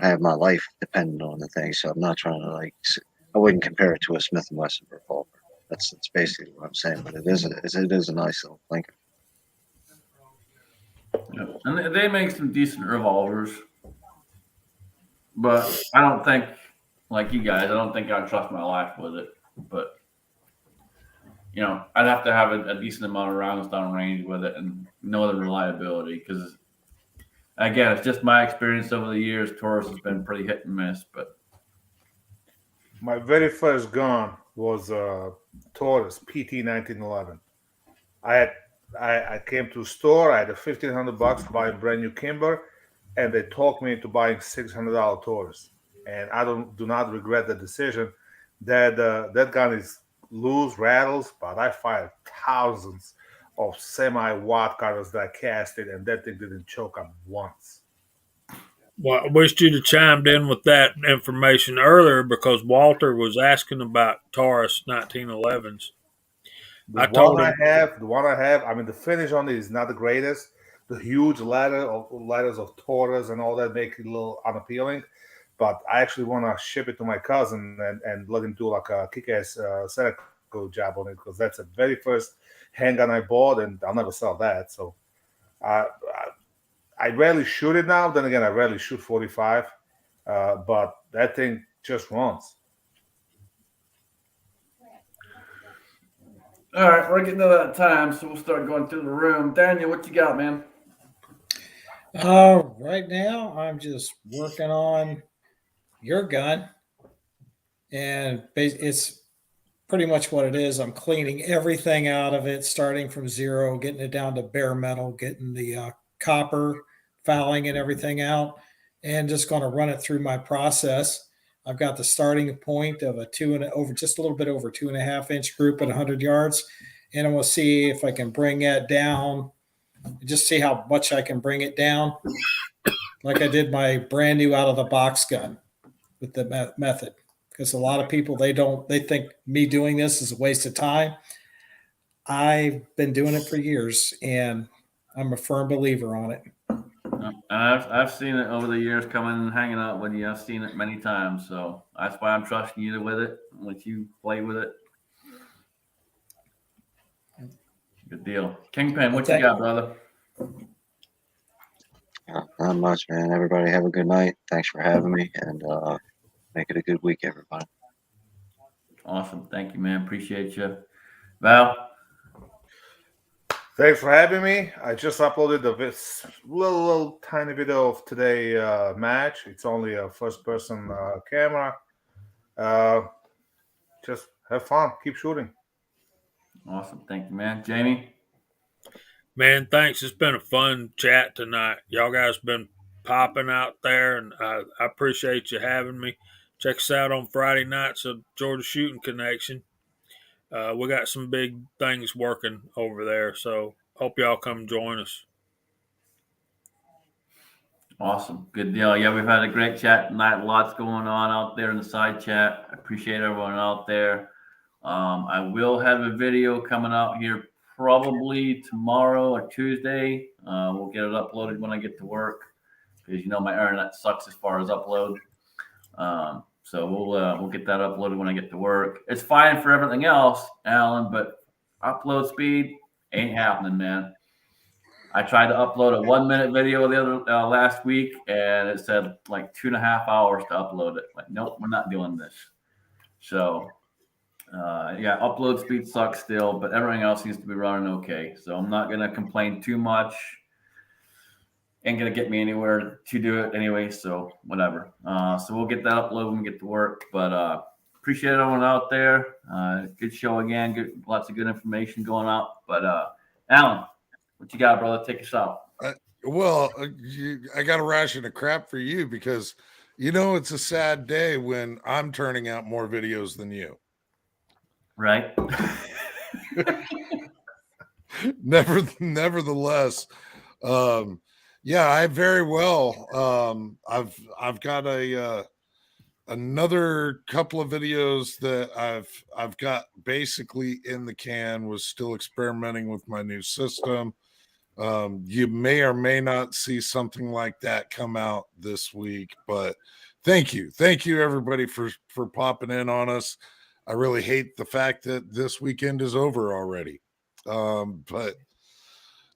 have my life dependent on the thing, so I'm not trying to I wouldn't compare it to a Smith and Wesson revolver. That's basically what I'm saying. But it is a nice little plinker. Yeah. And they make some decent revolvers. but I don't think, like you guys, I don't think I'd trust my life with it. But I'd have to have a decent amount of rounds down range with it and know the reliability. Because again, it's just my experience over the years. Taurus has been pretty hit and miss, but My very first gun was Taurus PT 1911. I had I came to a store. I had a $1,500 to buy a brand new Kimber, and they talked me into buying $600 Taurus. And I do not regret the decision. That gun is loose, rattles, but I fired thousands of semi-watt cutters that I casted, and that thing didn't choke up once. Well, I wished you'd have chimed in with that information earlier because Walter was asking about Taurus 1911s. I told him, The one I have, I mean, the finish on it is not the greatest. The huge letters of Taurus and all that make it a little unappealing. But I actually want to ship it to my cousin and let him do like a kick-ass setup job on it because that's the very first handgun I bought, and I'll never sell that. So I I rarely shoot it now. Then again, I rarely shoot 45, but that thing just runs. all right, we're getting to that time, so we'll start going through the room. Daniel, what you got, man? Right now, I'm just working on your gun, and it's pretty much what it is. I'm cleaning everything out of it, starting from zero, getting it down to bare metal, getting the copper fouling and everything out, and just going to run it through my process. I've got the starting point of a just a little bit over 2.5 inch group at 100 yards, and I'm going to see if I can bring that down. Just see how much I can bring it down, like I did my brand new out of the box gun with the method. Because a lot of people they think me doing this is a waste of time. I've been doing it for years, and I'm a firm believer on it. I've seen it over the years coming and hanging out with you. I've seen it many times, so that's why I'm trusting you with it. Let you play with it. Good deal. Kingpin, what you got, brother? Not much, man. Everybody have a good night. Thanks for having me, and make it a good week, everybody. Awesome. Thank you, man. Appreciate you. Val? Thanks for having me. I just uploaded this little tiny video of today match. It's only a first-person camera. Just have fun. Keep shooting. Awesome. Thank you, man. Jamie? man, thanks. It's been a fun chat tonight. Y'all guys been popping out there, and I appreciate you having me. Check us out on Friday nights of Georgia Shooting Connection. We got some big things working over there, so hope y'all come join us. Awesome. Good deal. Yeah, we've had a great chat tonight. Lots going on out there in the side chat. I appreciate everyone out there. I will have a video coming out here probably tomorrow or Tuesday. We'll get it uploaded when I get to work because my internet sucks as far as upload. So we'll get that uploaded when I get to work. It's fine for everything else, Alan, but upload speed ain't happening, man. I tried to upload a 1 minute video the other last week, and it said like 2.5 hours to upload it. Like, nope, we're not doing this. So, yeah, upload speed sucks still, but everything else seems to be running okay. So I'm not gonna complain too much. Ain't gonna get me anywhere to do it anyway. So whatever. So we'll get that uploaded when we get to work. But appreciate everyone out there. Good show again. Lots of good information going out. But Alan, what you got, brother? Take us out. I got a ration of crap for you because it's a sad day when I'm turning out more videos than you. Right. Nevertheless, yeah, I very well. I've got another couple of videos that I've got basically in the can. Was still experimenting with my new system. You may or may not see something like that come out this week, but thank you everybody for popping in on us. I really hate the fact that this weekend is over already, but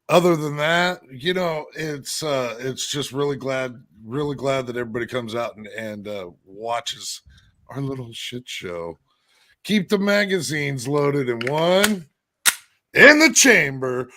other than that, it's just really glad that everybody comes out and watches our little shit show. Keep the magazines loaded, and one in the chamber.